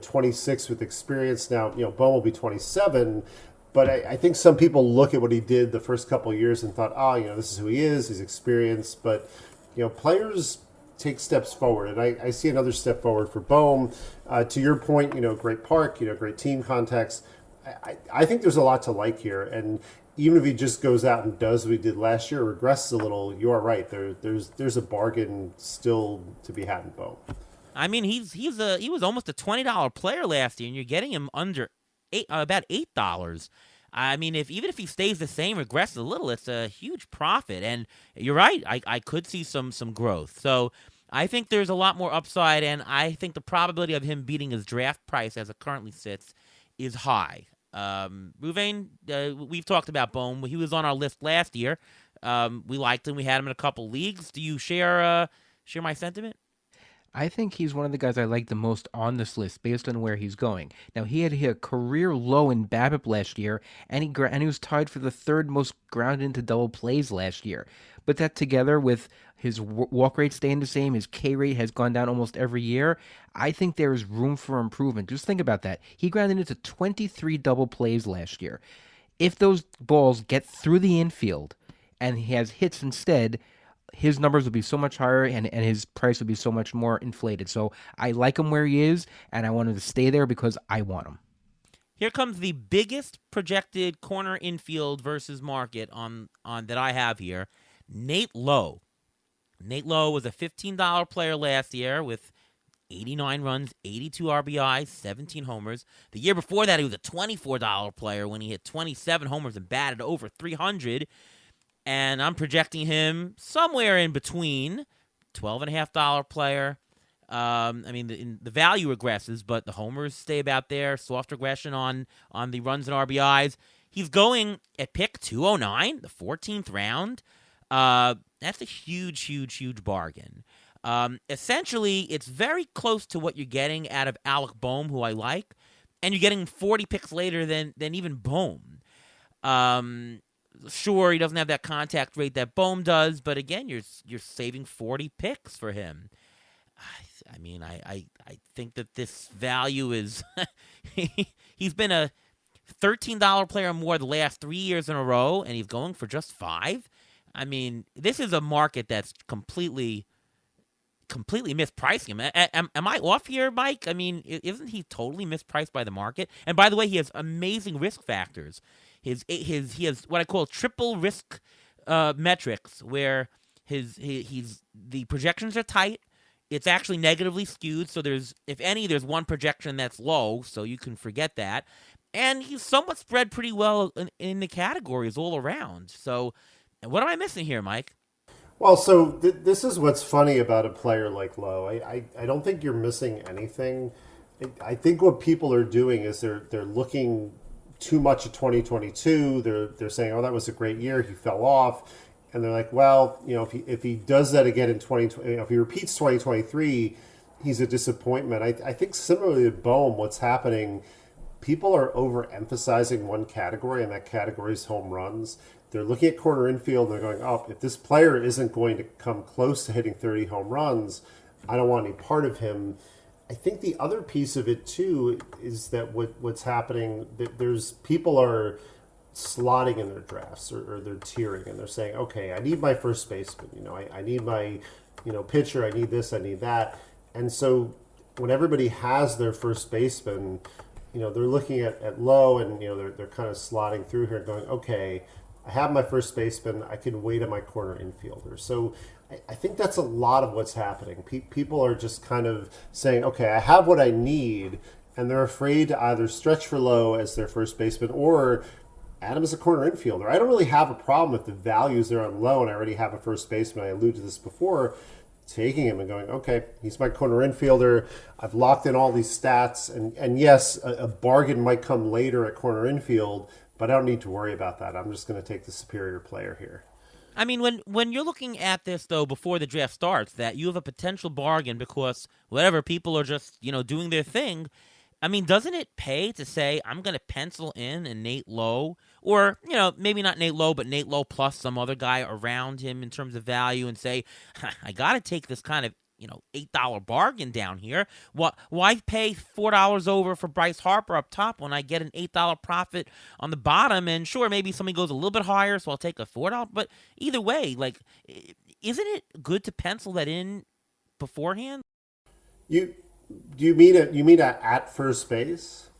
26 with experience. Now, Bohm will be 27, but I think some people look at what he did the first couple of years and thought, this is who he is. He's experienced, but players take steps forward, and I see another step forward for Bohm. To your point, great park, great team context. I think there's a lot to like here, and even if he just goes out and does what he did last year, regresses a little, you are right. There's a bargain still to be had in Bohm. I mean, he was almost a $20 player last year, and you're getting him under about $8. I mean, even if he stays the same, regresses a little, it's a huge profit. And you're right, I could see some growth. So I think there's a lot more upside, and I think the probability of him beating his draft price as it currently sits is high. Ruvain, we've talked about Bohm. He was on our list last year. We liked him. We had him in a couple leagues. Do you share my sentiment? I think he's one of the guys I like the most on this list based on where he's going. Now, he had hit a career low in BABIP last year, and he was tied for the third most grounded into double plays last year. But that together with his walk rate staying the same, his K rate has gone down almost every year. I think there is room for improvement. Just think about that. He grounded into 23 double plays last year. If those balls get through the infield and he has hits instead, his numbers would be so much higher and his price would be so much more inflated. So I like him where he is, and I want him to stay there because I want him. Here comes the biggest projected corner infield versus market on that I have here. Nate Lowe. Nate Lowe was a $15 player last year with 89 runs, 82 RBIs, 17 homers. The year before that, he was a $24 player when he hit 27 homers and batted over 300. And I'm projecting him somewhere in between, $12.50 player. I mean, the value regresses, but the homers stay about there. Soft regression on the runs and RBIs. He's going at pick 209, the 14th round. That's a huge, huge, huge bargain. Essentially, it's very close to what you're getting out of Alec Boehm, who I like, and you're getting 40 picks later than even Boehm. Sure, he doesn't have that contact rate that Boehm does, but again, you're saving 40 picks for him. I mean, I think that this value is he's been a $13 player more the last 3 years in a row, and he's going for just 5. I mean, this is a market that's completely mispricing him. Am I off here, Mike? I mean, isn't he totally mispriced by the market? And by the way, he has amazing risk factors. He has what I call triple risk metrics, where the projections are tight. It's actually negatively skewed, so there's one projection that's low, so you can forget that. And he's somewhat spread pretty well in the categories all around. So, what am I missing here, Mike? Well, so this is what's funny about a player like Lowe. I don't think you're missing anything. I think what people are doing is they're looking too much at 2022. They're saying, "Oh, that was a great year. He fell off," and they're like, "Well, if he does that again in 2020, if he repeats 2023, he's a disappointment. I think similarly to Bohm, what's happening, people are overemphasizing one category, and that category is home runs. They're looking at corner infield and they're going, oh, if this player isn't going to come close to hitting 30 home runs, I don't want any part of him. I think the other piece of it too is that what's happening, that there's people are slotting in their drafts, or they're tiering, and they're saying, okay, I need my first baseman, I need my, pitcher, I need this, I need that. And so when everybody has their first baseman, they're looking at low, and they're kind of slotting through here and going, okay, I have my first baseman, I can wait on my corner infielder. So I think that's a lot of what's happening. People are just kind of saying, okay, I have what I need, and they're afraid to either stretch for low as their first baseman or Adam is a corner infielder. I don't really have a problem if the values are on low and I already have a first baseman. I alluded to this before, taking him and going, okay, he's my corner infielder. I've locked in all these stats. And yes, a bargain might come later at corner infield, but I don't need to worry about that. I'm just going to take the superior player here. I mean, when you're looking at this, though, before the draft starts, that you have a potential bargain because whatever, people are just, doing their thing. I mean, doesn't it pay to say, I'm going to pencil in a Nate Lowe, or, maybe not Nate Lowe, but Nate Lowe plus some other guy around him in terms of value, and say, I got to take this kind of, $8 bargain down here. Why pay $4 over for Bryce Harper up top when I get an $8 profit on the bottom? And sure, maybe somebody goes a little bit higher, so I'll take a $4. But either way, like, isn't it good to pencil that in beforehand? You at first base?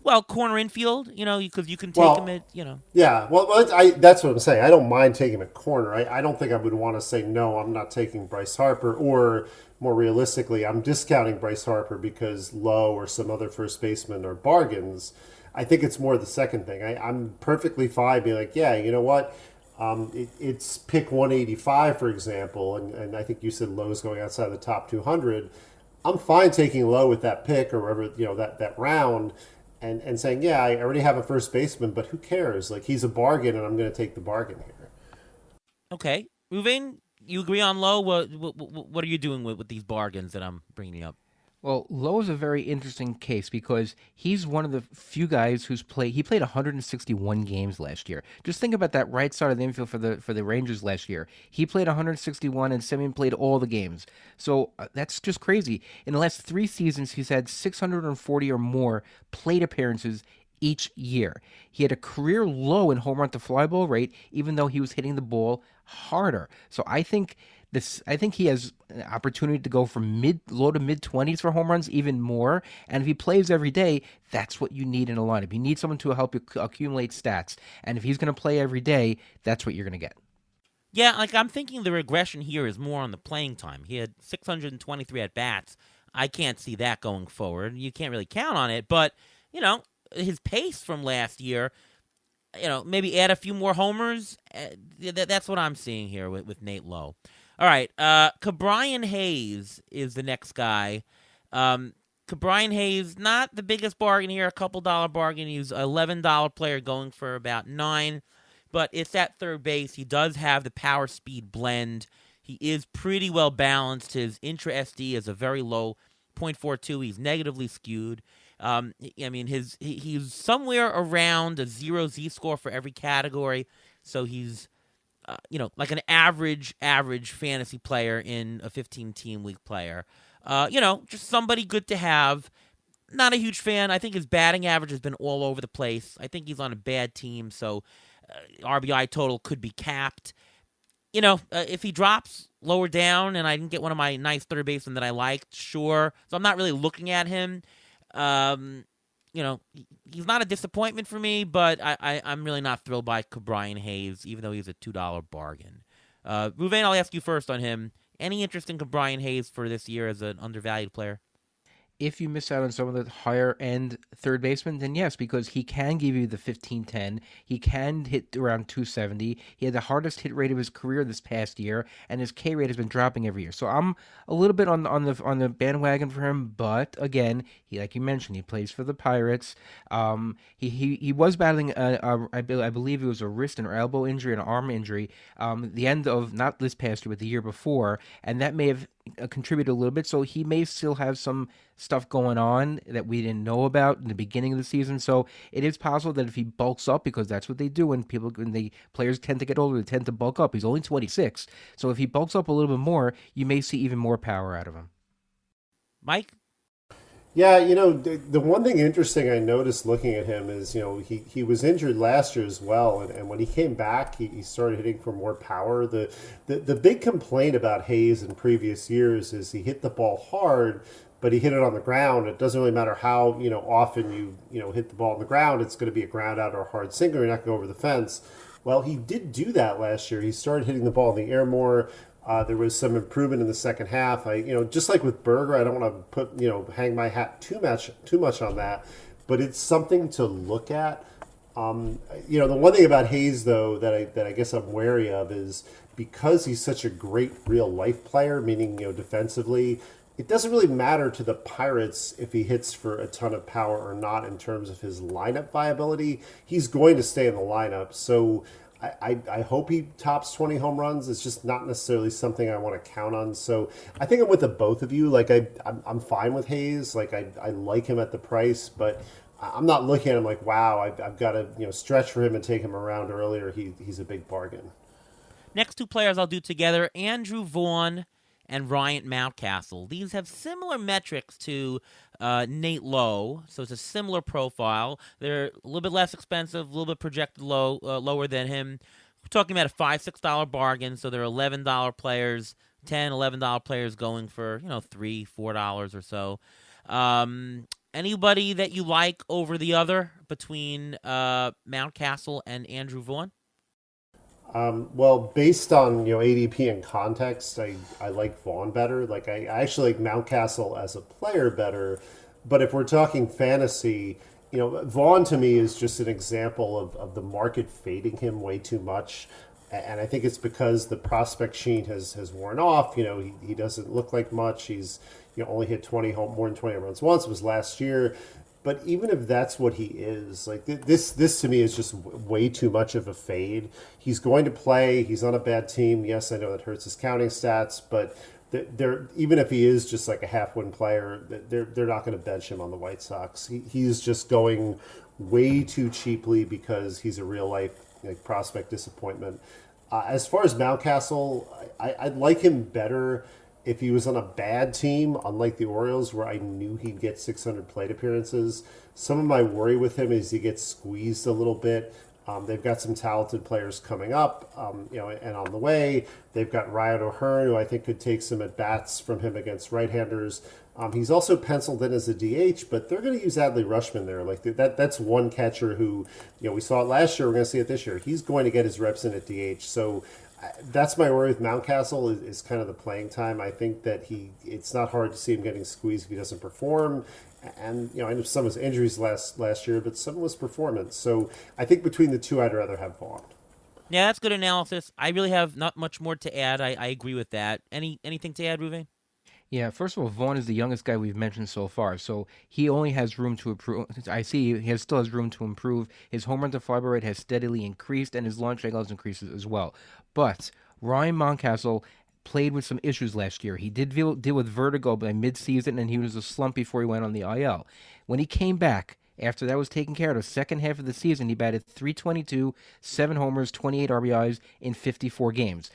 Well, corner infield, because you can take Well, him at, yeah. Well, that's what I'm saying. I don't mind taking a corner. I don't think I would want to say, no, I'm not taking Bryce Harper, or more realistically, I'm discounting Bryce Harper because Lowe or some other first baseman are bargains. I think it's more the second thing. I'm perfectly fine being like, yeah, you know what? It's pick 185, for example, and I think you said Lowe's going outside the top 200. I'm fine taking Lowe with that pick or whatever, that round, and saying, yeah, I already have a first baseman, but who cares? Like, he's a bargain, and I'm going to take the bargain here. Okay. Ruvain, you agree on Lowe? What are you doing with these bargains that I'm bringing up? Well, Lowe is a very interesting case because he's one of the few guys he played 161 games last year. Just think about that right side of the infield for the Rangers last year. He played 161 and Semyon played all the games. So that's just crazy. In the last 3 seasons, he's had 640 or more plate appearances each year. He had a career low in home run to fly ball rate, even though he was hitting the ball harder. So I think he has an opportunity to go from low to mid 20s for home runs, even more. And if he plays every day, that's what you need in a lineup. You need someone to help you accumulate stats. And if he's going to play every day, that's what you're going to get. Yeah, like I'm thinking the regression here is more on the playing time. He had 623 at bats. I can't see that going forward. You can't really count on it, but his pace from last year, maybe add a few more homers. That's what I'm seeing here with Nate Lowe. All right, Cabrian Hayes is the next guy. Cabrian Hayes, not the biggest bargain here, a couple dollar bargain. He's an $11 player going for about $9, but it's at third base. He does have the power speed blend. He is pretty well balanced. His intra SD is a very low 0.42. He's negatively skewed. I mean, he's somewhere around a 0 Z score for every category, so he's like an average fantasy player in a 15-team league player. Just somebody good to have. Not a huge fan. I think his batting average has been all over the place. I think he's on a bad team, so RBI total could be capped. If he drops lower down and I didn't get one of my nice third basemen that I liked, sure. So I'm not really looking at him. He's not a disappointment for me, but I'm really not thrilled by Cabrian Hayes, even though he's a $2 bargain. Ruvain, I'll ask you first on him. Any interest in Cabrian Hayes for this year as an undervalued player? If you miss out on some of the higher end third basemen, then yes, because he can give you the 15-10. He can hit around 270. He had the hardest hit rate of his career this past year, and his K rate has been dropping every year. So I'm a little bit on the bandwagon for him, but again, he, like you mentioned, he plays for the Pirates. He was battling I believe it was a wrist and elbow injury and an arm injury. The end of not this past year, but the year before, and that may have contribute a little bit. So he may still have some stuff going on that we didn't know about in the beginning of the season. So it is possible that if he bulks up, because that's what they do when the players tend to get older, they tend to bulk up. He's only 26, so if he bulks up a little bit more, you may see even more power out of him. Mike? Yeah, the one thing interesting I noticed looking at him is, he was injured last year as well, and when he came back, he started hitting for more power. The big complaint about Hayes in previous years is he hit the ball hard, but he hit it on the ground. It doesn't really matter how often you hit the ball on the ground; it's going to be a ground out or a hard sinker. You're not going to go over the fence. Well, he did do that last year. He started hitting the ball in the air more. There was some improvement in the second half. Just like with Berger, I don't want to hang my hat too much on that, but it's something to look at. The one thing about Hayes though that I guess I'm wary of is because he's such a great real life player, meaning defensively, it doesn't really matter to the Pirates if he hits for a ton of power or not in terms of his lineup viability. He's going to stay in the lineup, so. I hope he tops 20 home runs. It's just not necessarily something I want to count on. So I think I'm with the both of you. Like I'm fine with Hayes. Like I like him at the price, but I'm not looking at him like, wow, I've got to stretch for him and take him around earlier. He's a big bargain. Next two players I'll do together, Andrew Vaughn and Ryan Mountcastle. These have similar metrics to Nate Lowe, so it's a similar profile. They're a little bit less expensive, a little bit projected lower than him. We're talking about a $5-6 bargain, so they're $11 players, $10-11 players going for $3-4 or so. Anybody that you like over the other between Mountcastle and Andrew Vaughn? Well, based on ADP and context, I like Vaughn better. Like I actually like Mountcastle as a player better. But if we're talking fantasy, Vaughn to me is just an example of the market fading him way too much. And I think it's because the prospect sheen has worn off. He doesn't look like much. He's only hit more than 20 runs once. It was last year. But even if that's what he is, like this to me is just way too much of a fade. He's going to play. He's on a bad team. Yes, I know that hurts his counting stats, but they're even if he is just like a half-win player, they're not going to bench him on the White Sox. He's just going way too cheaply because he's a real life prospect disappointment. As far as Mountcastle, I'd like him better if he was on a bad team, unlike the Orioles, where I knew he'd get 600 plate appearances. Some of my worry with him is he gets squeezed a little bit. They've got some talented players coming up, and on the way. They've got Ryan O'Hearn, who I think could take some at-bats from him against right-handers. He's also penciled in as a DH, but they're going to use Adley Rutschman there. Like that's one catcher who, we saw it last year. We're going to see it this year. He's going to get his reps in at DH. So that's my worry with Mountcastle is kind of the playing time. I think that it's not hard to see him getting squeezed if he doesn't perform. And I know some of his injuries last year, but some was performance. So I think between the two, I'd rather have Vaughn. Yeah, that's good analysis. I really have not much more to add. I agree with that. Anything to add, Ruve? Yeah, first of all, Vaughn is the youngest guy we've mentioned so far, so he only has room to improve. I see still has room to improve. His home run to fly ball rate has steadily increased, and his launch angle has increased as well. But Ryan Mountcastle played with some issues last year. He did deal with vertigo by midseason, and he was a slump before he went on the IL. When he came back, after that was taken care of, the second half of the season, he batted .322, 7 homers, 28 RBIs in 54 games.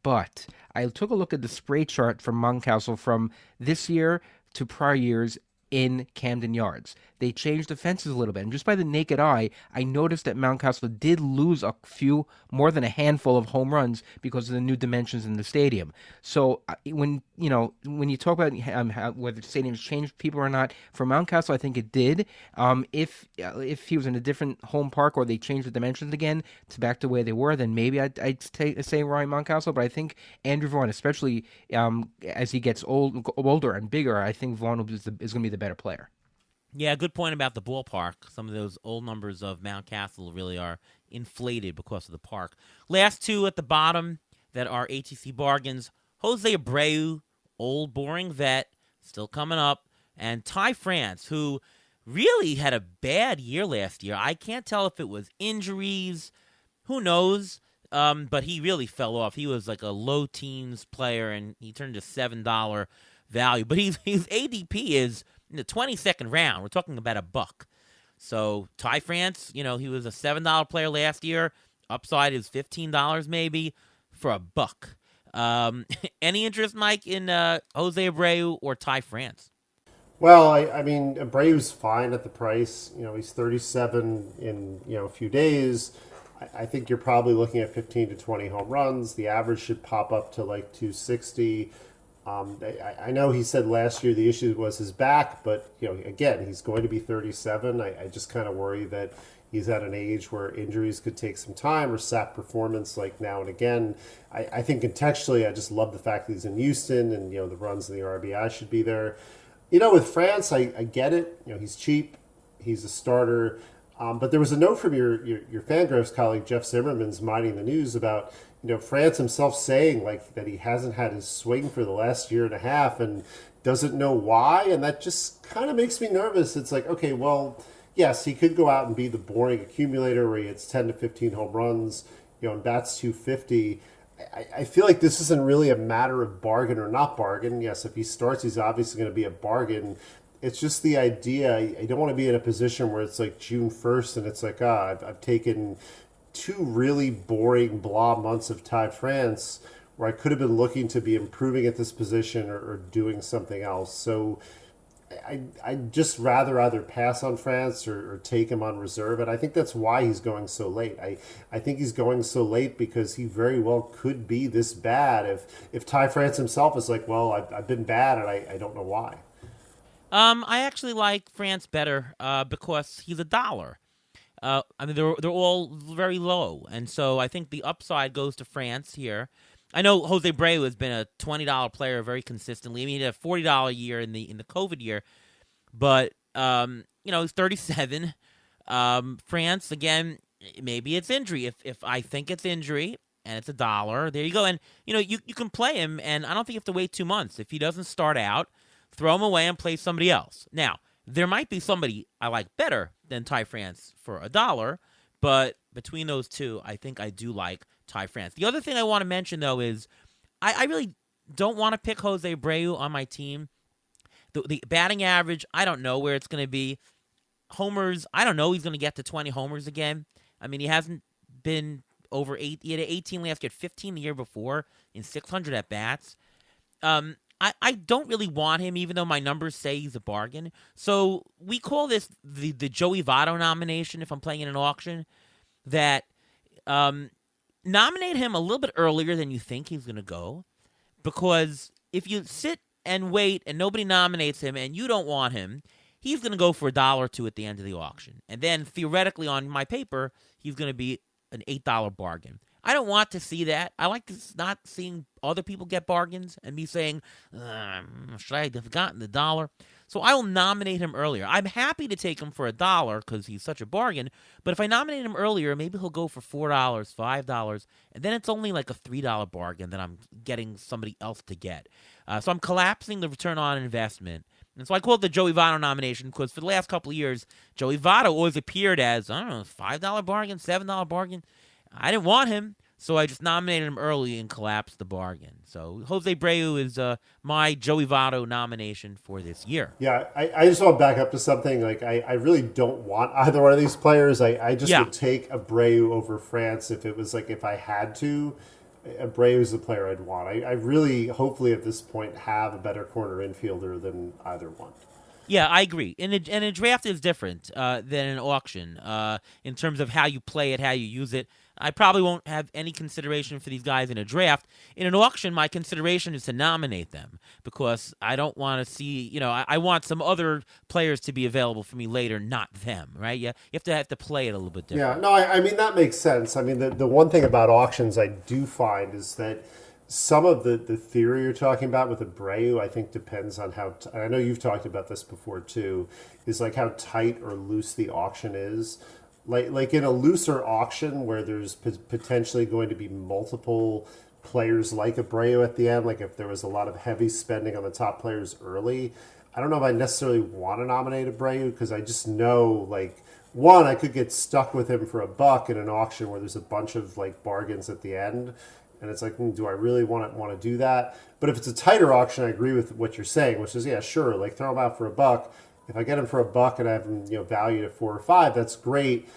But I took a look at the spray chart from Mountcastle from this year to prior years in Camden Yards. They changed the fences a little bit, and just by the naked eye, I noticed that Mountcastle did lose a few, more than a handful of home runs because of the new dimensions in the stadium. So when you talk about whether the stadium's changed people or not, for Mountcastle, I think it did. If he was in a different home park or they changed the dimensions again to back to where they were, then maybe I'd say Ryan Mountcastle. But I think Andrew Vaughn, especially as he gets older and bigger, I think Vaughn is going to be the better player. Yeah, good point about the ballpark. Some of those old numbers of Mountcastle really are inflated because of the park. Last two at the bottom that are ATC bargains. Jose Abreu, old boring vet, still coming up. And Ty France, who really had a bad year last year. I can't tell if it was injuries. Who knows? but he really fell off. He was like a low teens player, and he turned to $7 value. But his ADP is in the 22nd round. We're talking about a buck. So Ty France, he was a $7 player last year. Upside is $15 maybe for a buck. Any interest, Mike, in Jose Abreu or Ty France? Well, I mean, Abreu's fine at the price. He's 37 in a few days. I think you're probably looking at 15 to 20 home runs. The average should pop up to like 260. I know he said last year the issue was his back, but again, he's going to be 37. I just kind of worry that he's at an age where injuries could take some time or sap performance like now and again. I think contextually, I just love the fact that he's in Houston and the runs and the RBI should be there. With France, I get it. He's cheap. He's a starter. But there was a note from your Fangraphs colleague, Jeff Zimmerman's Mining the News about, France himself saying like that he hasn't had his swing for the last year and a half and doesn't know why. And that just kind of makes me nervous. It's like, okay, well, yes, he could go out and be the boring accumulator where he hits 10 to 15 home runs, and bats 250. I feel like this isn't really a matter of bargain or not bargain. Yes, if he starts, he's obviously going to be a bargain. It's just the idea. I don't want to be in a position where it's like June 1st and it's like, I've taken 2 really boring blah months of Ty France where I could have been looking to be improving at this position or doing something else. So I'd just rather either pass on France or take him on reserve. And I think that's why he's going so late. I think he's going so late because he very well could be this bad if Ty France himself is like, well, I've been bad and I don't know why. I actually like France better because he's $1. I mean, they're all very low, and so I think the upside goes to France here. I know Jose Abreu has been a $20 player very consistently. I mean, he had a $40 year in the COVID year, but he's 37. France again, maybe it's injury. If I think it's injury and it's $1, there you go. And you can play him, and I don't think you have to wait 2 months if he doesn't start out. Throw him away and play somebody else. Now, there might be somebody I like better than Ty France for $1, but between those two, I think I do like Ty France. The other thing I want to mention, though, is I really don't want to pick Jose Abreu on my team. The batting average, I don't know where it's going to be. Homers, I don't know he's going to get to 20 homers again. I mean, he hasn't been over 8. He had 18 last year, 15 the year before in 600 at-bats. I don't really want him, even though my numbers say he's a bargain. So we call this the Joey Votto nomination if I'm playing in an auction, that nominate him a little bit earlier than you think he's going to go, because if you sit and wait and nobody nominates him and you don't want him, he's going to go for $1 or 2 at the end of the auction. And then theoretically on my paper, he's going to be an $8 bargain. I don't want to see that. I like not seeing other people get bargains and me saying, should I have gotten the $1? So I will nominate him earlier. I'm happy to take him for $1 because he's such a bargain. But if I nominate him earlier, maybe he'll go for $4, $5, and then it's only like a $3 bargain that I'm getting somebody else to get. So I'm collapsing the return on investment. And so I call it the Joey Votto nomination because for the last couple of years, Joey Votto always appeared as, $5 bargain, $7 bargain. I didn't want him, so I just nominated him early and collapsed the bargain. So Jose Abreu is my Joey Votto nomination for this year. Yeah, I just want to back up to something. Like, I really don't want either one of these players. I just would take Abreu over France if it was like if I had to. Abreu is the player I'd want. I really, hopefully at this point, have a better corner infielder than either one. Yeah, I agree. And a draft is different than an auction in terms of how you play it, how you use it. I probably won't have any consideration for these guys in a draft. In an auction, my consideration is to nominate them because I don't want to see, I want some other players to be available for me later, not them, right? You have to play it a little bit different. Yeah, no, I mean, that makes sense. I mean, the one thing about auctions I do find is that some of the theory you're talking about with Abreu, I think depends on how, I know you've talked about this before too, is like how tight or loose the auction is. Like in a looser auction where there's potentially going to be multiple players like Abreu at the end, like if there was a lot of heavy spending on the top players early, I don't know if I necessarily want to nominate Abreu because I just know like one, I could get stuck with him for $1 in an auction where there's a bunch of like bargains at the end, and it's like, do I really want to do that? But if it's a tighter auction, I agree with what you're saying, which is, yeah, sure, like throw him out for $1. If I get him for $1 and I have him, valued at 4 or 5, that's great.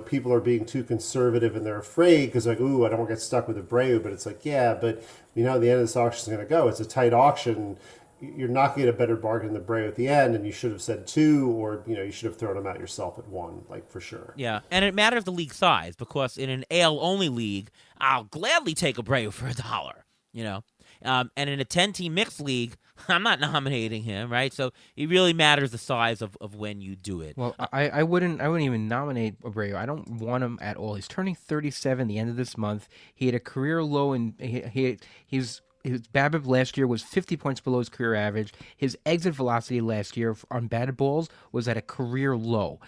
People are being too conservative and they're afraid because like, ooh, I don't want to get stuck with Abreu. But it's like, yeah, but the end of this auction is going to go. It's a tight auction. You're not going to get a better bargain than Abreu at the end, and you should have said 2, or you should have thrown him out yourself at 1, like for sure. Yeah, and it matters the league size because in an AL only league, I'll gladly take Abreu for $1. And in a 10-team mixed league, I'm not nominating him, right? So it really matters the size of when you do it. Well, I wouldn't even nominate Abreu. I don't want him at all. He's turning 37 the end of this month. He had a career low, and his BABIP last year was 50 points below his career average. His exit velocity last year on batted balls was at a career low.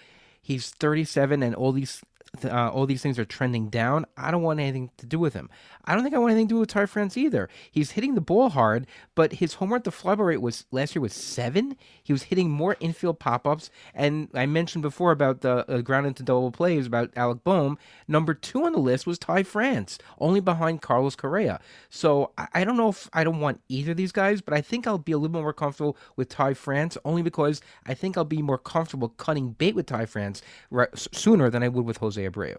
He's 37, and all these things are trending down. I don't want anything to do with him. I don't think I want anything to do with Ty France either. He's hitting the ball hard, but his home run to fly ball rate was last year was 7. He was hitting more infield pop-ups, and I mentioned before about the ground into double plays about Alec Boehm. Number 2 on the list was Ty France, only behind Carlos Correa. So I don't know if I don't want either of these guys, but I think I'll be a little bit more comfortable with Ty France, only because I think I'll be more comfortable cutting bait with Ty France sooner than I would with Jose Abreu.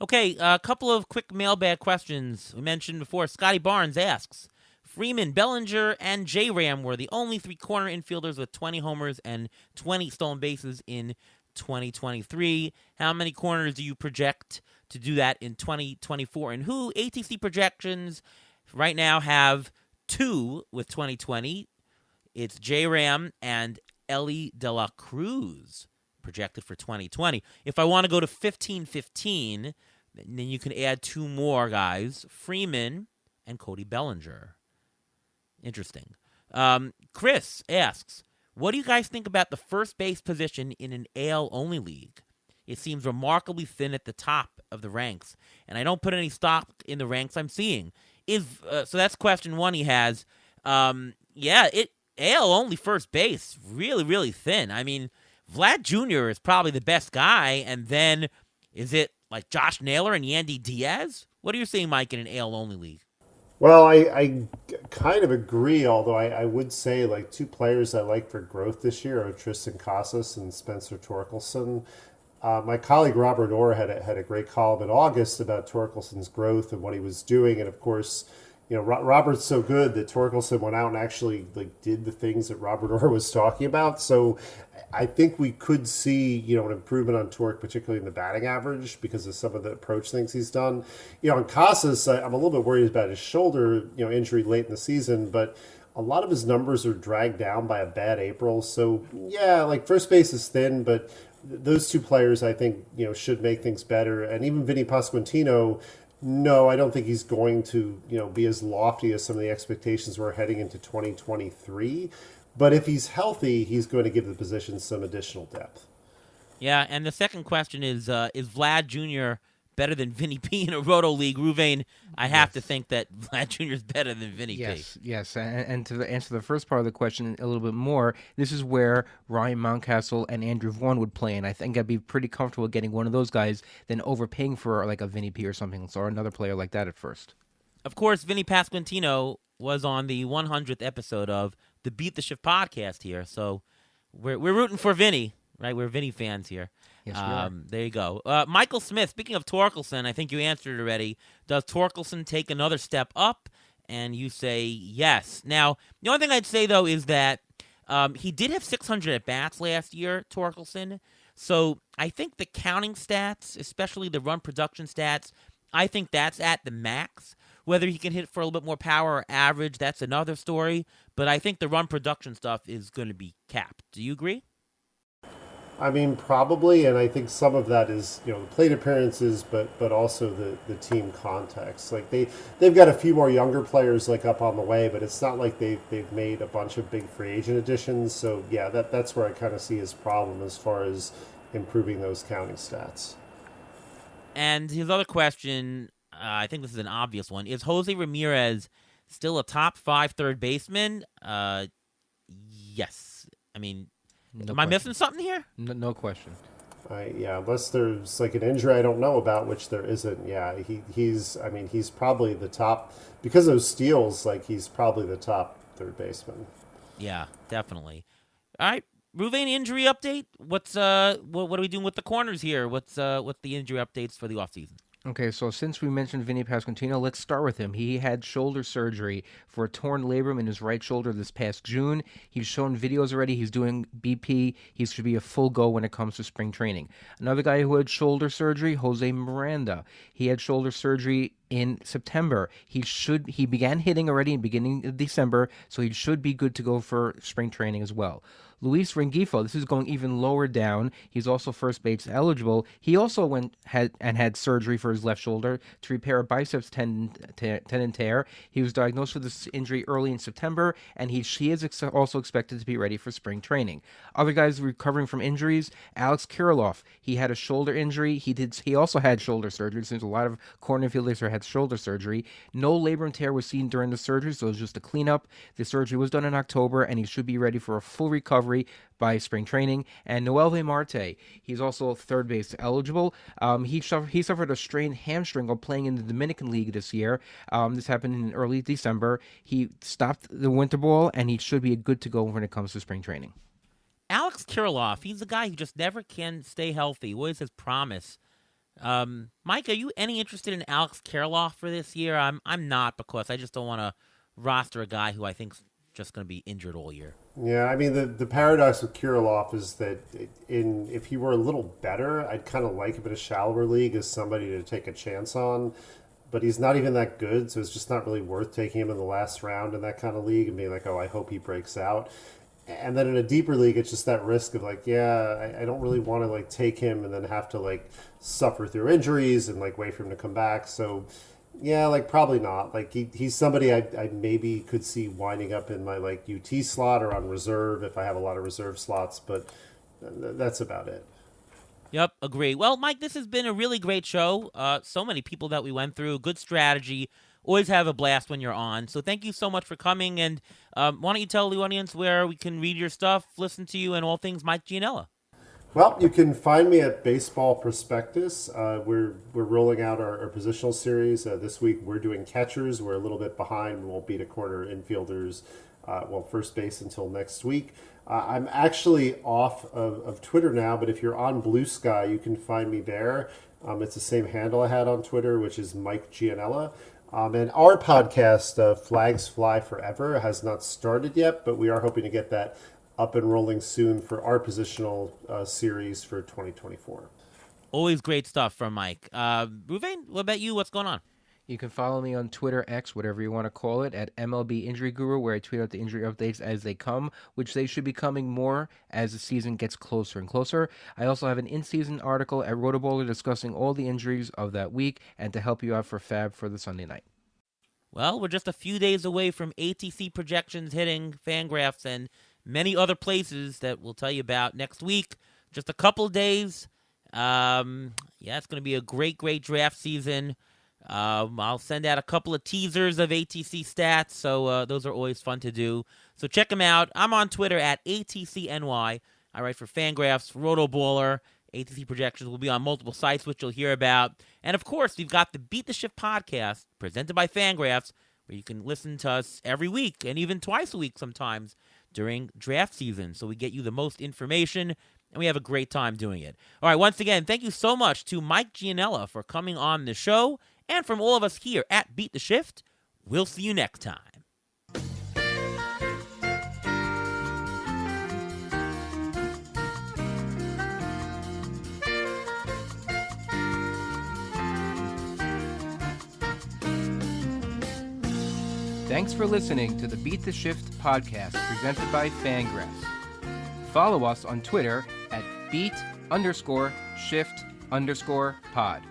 Okay, a couple of quick mailbag questions. We mentioned before, Scotty Barnes asks, Freeman, Bellinger, and J-Ram were the only 3 corner infielders with 20 homers and 20 stolen bases in 2023. How many corners do you project to do that in 2024? And who ATC projections right now have 2 with 2020? It's J-Ram and Ellie De La Cruz, projected for 2020. If I want to go to 15-15, then you can add 2 more guys, Freeman and Cody Bellinger. Interesting. Chris asks, what do you guys think about the first base position in an AL-only league? It seems remarkably thin at the top of the ranks, and I don't put any stock in the ranks I'm seeing. So that's question 1 he has. AL-only first base, really, really thin. I mean, Vlad Jr. is probably the best guy, and then is it like Josh Naylor and Yandy Diaz? What are you seeing, Mike, in an AL-only league? Well, I kind of agree, although I would say like 2 players I like for growth this year are Tristan Casas and Spencer Torkelson. My colleague Robert Orr had a great column in August about Torkelson's growth and what he was doing, and of course, Robert's so good that Torkelson went out and actually like did the things that Robert Orr was talking about. So I think we could see, an improvement on Torque, particularly in the batting average, because of some of the approach things he's done. On Casas, I'm a little bit worried about his shoulder, injury late in the season, but a lot of his numbers are dragged down by a bad April. So yeah, like first base is thin, but those 2 players I think, should make things better. And even Vinny Pasquantino, no, I don't think he's going to, be as lofty as some of the expectations we're heading into 2023. But if he's healthy, he's going to give the position some additional depth. Yeah, and the second question is Vlad Jr. better than Vinny P in a Roto League? Ruvain, I have to think that Vlad Jr. is better than Vinny P. Yes. And to answer the first part of the question a little bit more, this is where Ryan Mountcastle and Andrew Vaughn would play, and I think I'd be pretty comfortable getting one of those guys than overpaying for like a Vinny P or something, or another player like that at first. Of course, Vinny Pasquantino was on the 100th episode of the Beat the Shift podcast here, so we're rooting for Vinny, right? We're Vinny fans here. Yes, we are. There you go. Michael Smith, speaking of Torkelson, I think you answered it already. Does Torkelson take another step up? And you say yes. Now, the only thing I'd say, though, is that he did have 600 at-bats last year, Torkelson. So I think the counting stats, especially the run production stats, I think that's at the max. Whether he can hit for a little bit more power or average, that's another story. But I think the run production stuff is going to be capped. Do you agree? I mean, probably, and I think some of that is, the plate appearances, but also the team context. Like they've got a few more younger players like up on the way, but it's not like they've made a bunch of big free agent additions. So yeah, that's where I kind of see his problem as far as improving those counting stats. And his other question, I think this is an obvious one: is Jose Ramirez still a top 5 third baseman? Yes. I mean. No Am I question. missing something here? No question. Yeah, unless there's like an injury I don't know about, which there isn't. Yeah, he's. I mean, he's probably the top because of those steals. Like he's probably the top third baseman. Yeah, definitely. All right, Ruvain, injury update. What are we doing with the corners here? What's the injury updates for the offseason? Okay, so since we mentioned Vinny Pasquantino, let's start with him. He had shoulder surgery for a torn labrum in his right shoulder this past June. He's shown videos already. He's doing BP. He should be a full go when it comes to spring training. Another guy who had shoulder surgery, Jose Miranda. He had shoulder surgery in September. He began hitting already in beginning of December, so he should be good to go for spring training as well. Luis Rengifo, this is going even lower down. He's also first base eligible. He also had surgery for his left shoulder to repair a biceps tendon tear. He was diagnosed with this injury early in September, and he is also expected to be ready for spring training. Other guys recovering from injuries, Alex Kirilloff, he had a shoulder injury. He also had shoulder surgery. Since a lot of corner fielders had shoulder surgery. No labrum tear was seen during the surgery, so it was just a cleanup. The surgery was done in October, and he should be ready for a full recovery by spring training. And Noel Marte, he's also third base eligible. He suffered a strained hamstring while playing in the Dominican League this year. This happened in early December. He stopped the winter ball, and he should be good to go when it comes to spring training. Alex Kirilloff, he's a guy who just never can stay healthy. Always has promise. Mike, are you any interested in Alex Kirilloff for this year? I'm not, because I just don't want to roster a guy who I think's just going to be injured all year. Yeah, I mean the paradox with Kirilloff is that if he were a little better, I'd kind of like him in a shallower league as somebody to take a chance on. But he's not even that good, so it's just not really worth taking him in the last round in that kind of league and being like, oh, I hope he breaks out. And then in a deeper league, it's just that risk of like, yeah, I don't really want to like take him and then have to like suffer through injuries and like wait for him to come back. So yeah, like probably not. Like he's somebody I maybe could see winding up in my like UT slot or on reserve if I have a lot of reserve slots, but that's about it. Yep, agree. Well, Mike, this has been a really great show. So many people that we went through. Good strategy. Always have a blast when you're on. So thank you so much for coming. And why don't you tell the audience where we can read your stuff, listen to you, and all things Mike Gianella? Well, you can find me at Baseball Prospectus. We're rolling out our positional series. This week we're doing catchers. We're a little bit behind. We won't beat a corner infielders, first base until next week. I'm actually off of Twitter now, but if you're on Blue Sky, you can find me there. It's the same handle I had on Twitter, which is Mike Gianella. And our podcast, Flags Fly Forever, has not started yet, but we are hoping to get that up and rolling soon for our positional series for 2024. Always great stuff from Mike. Ruvain, what about you? What's going on? You can follow me on Twitter, X, whatever you want to call it, at MLB Injury Guru, where I tweet out the injury updates as they come, which they should be coming more as the season gets closer and closer. I also have an in-season article at Rotoballer discussing all the injuries of that week and to help you out for Fab for the Sunday night. Well, we're just a few days away from ATC projections hitting Fangraphs and many other places that we'll tell you about next week. Just a couple of days. It's going to be a great draft season. I'll send out a couple of teasers of ATC stats, so those are always fun to do. So check them out. I'm on Twitter at ATCNY. I write for Fangraphs, Rotoballer. ATC projections will be on multiple sites, which you'll hear about. And, of course, we've got the Beat the Shift podcast presented by Fangraphs, where you can listen to us every week and even twice a week sometimes during draft season. So we get you the most information, and we have a great time doing it. All right, once again, thank you so much to Mike Gianella for coming on the show. And from all of us here at Beat the Shift, we'll see you next time. Thanks for listening to the Beat the Shift podcast presented by Fangraphs. Follow us on Twitter at beat_shift_pod.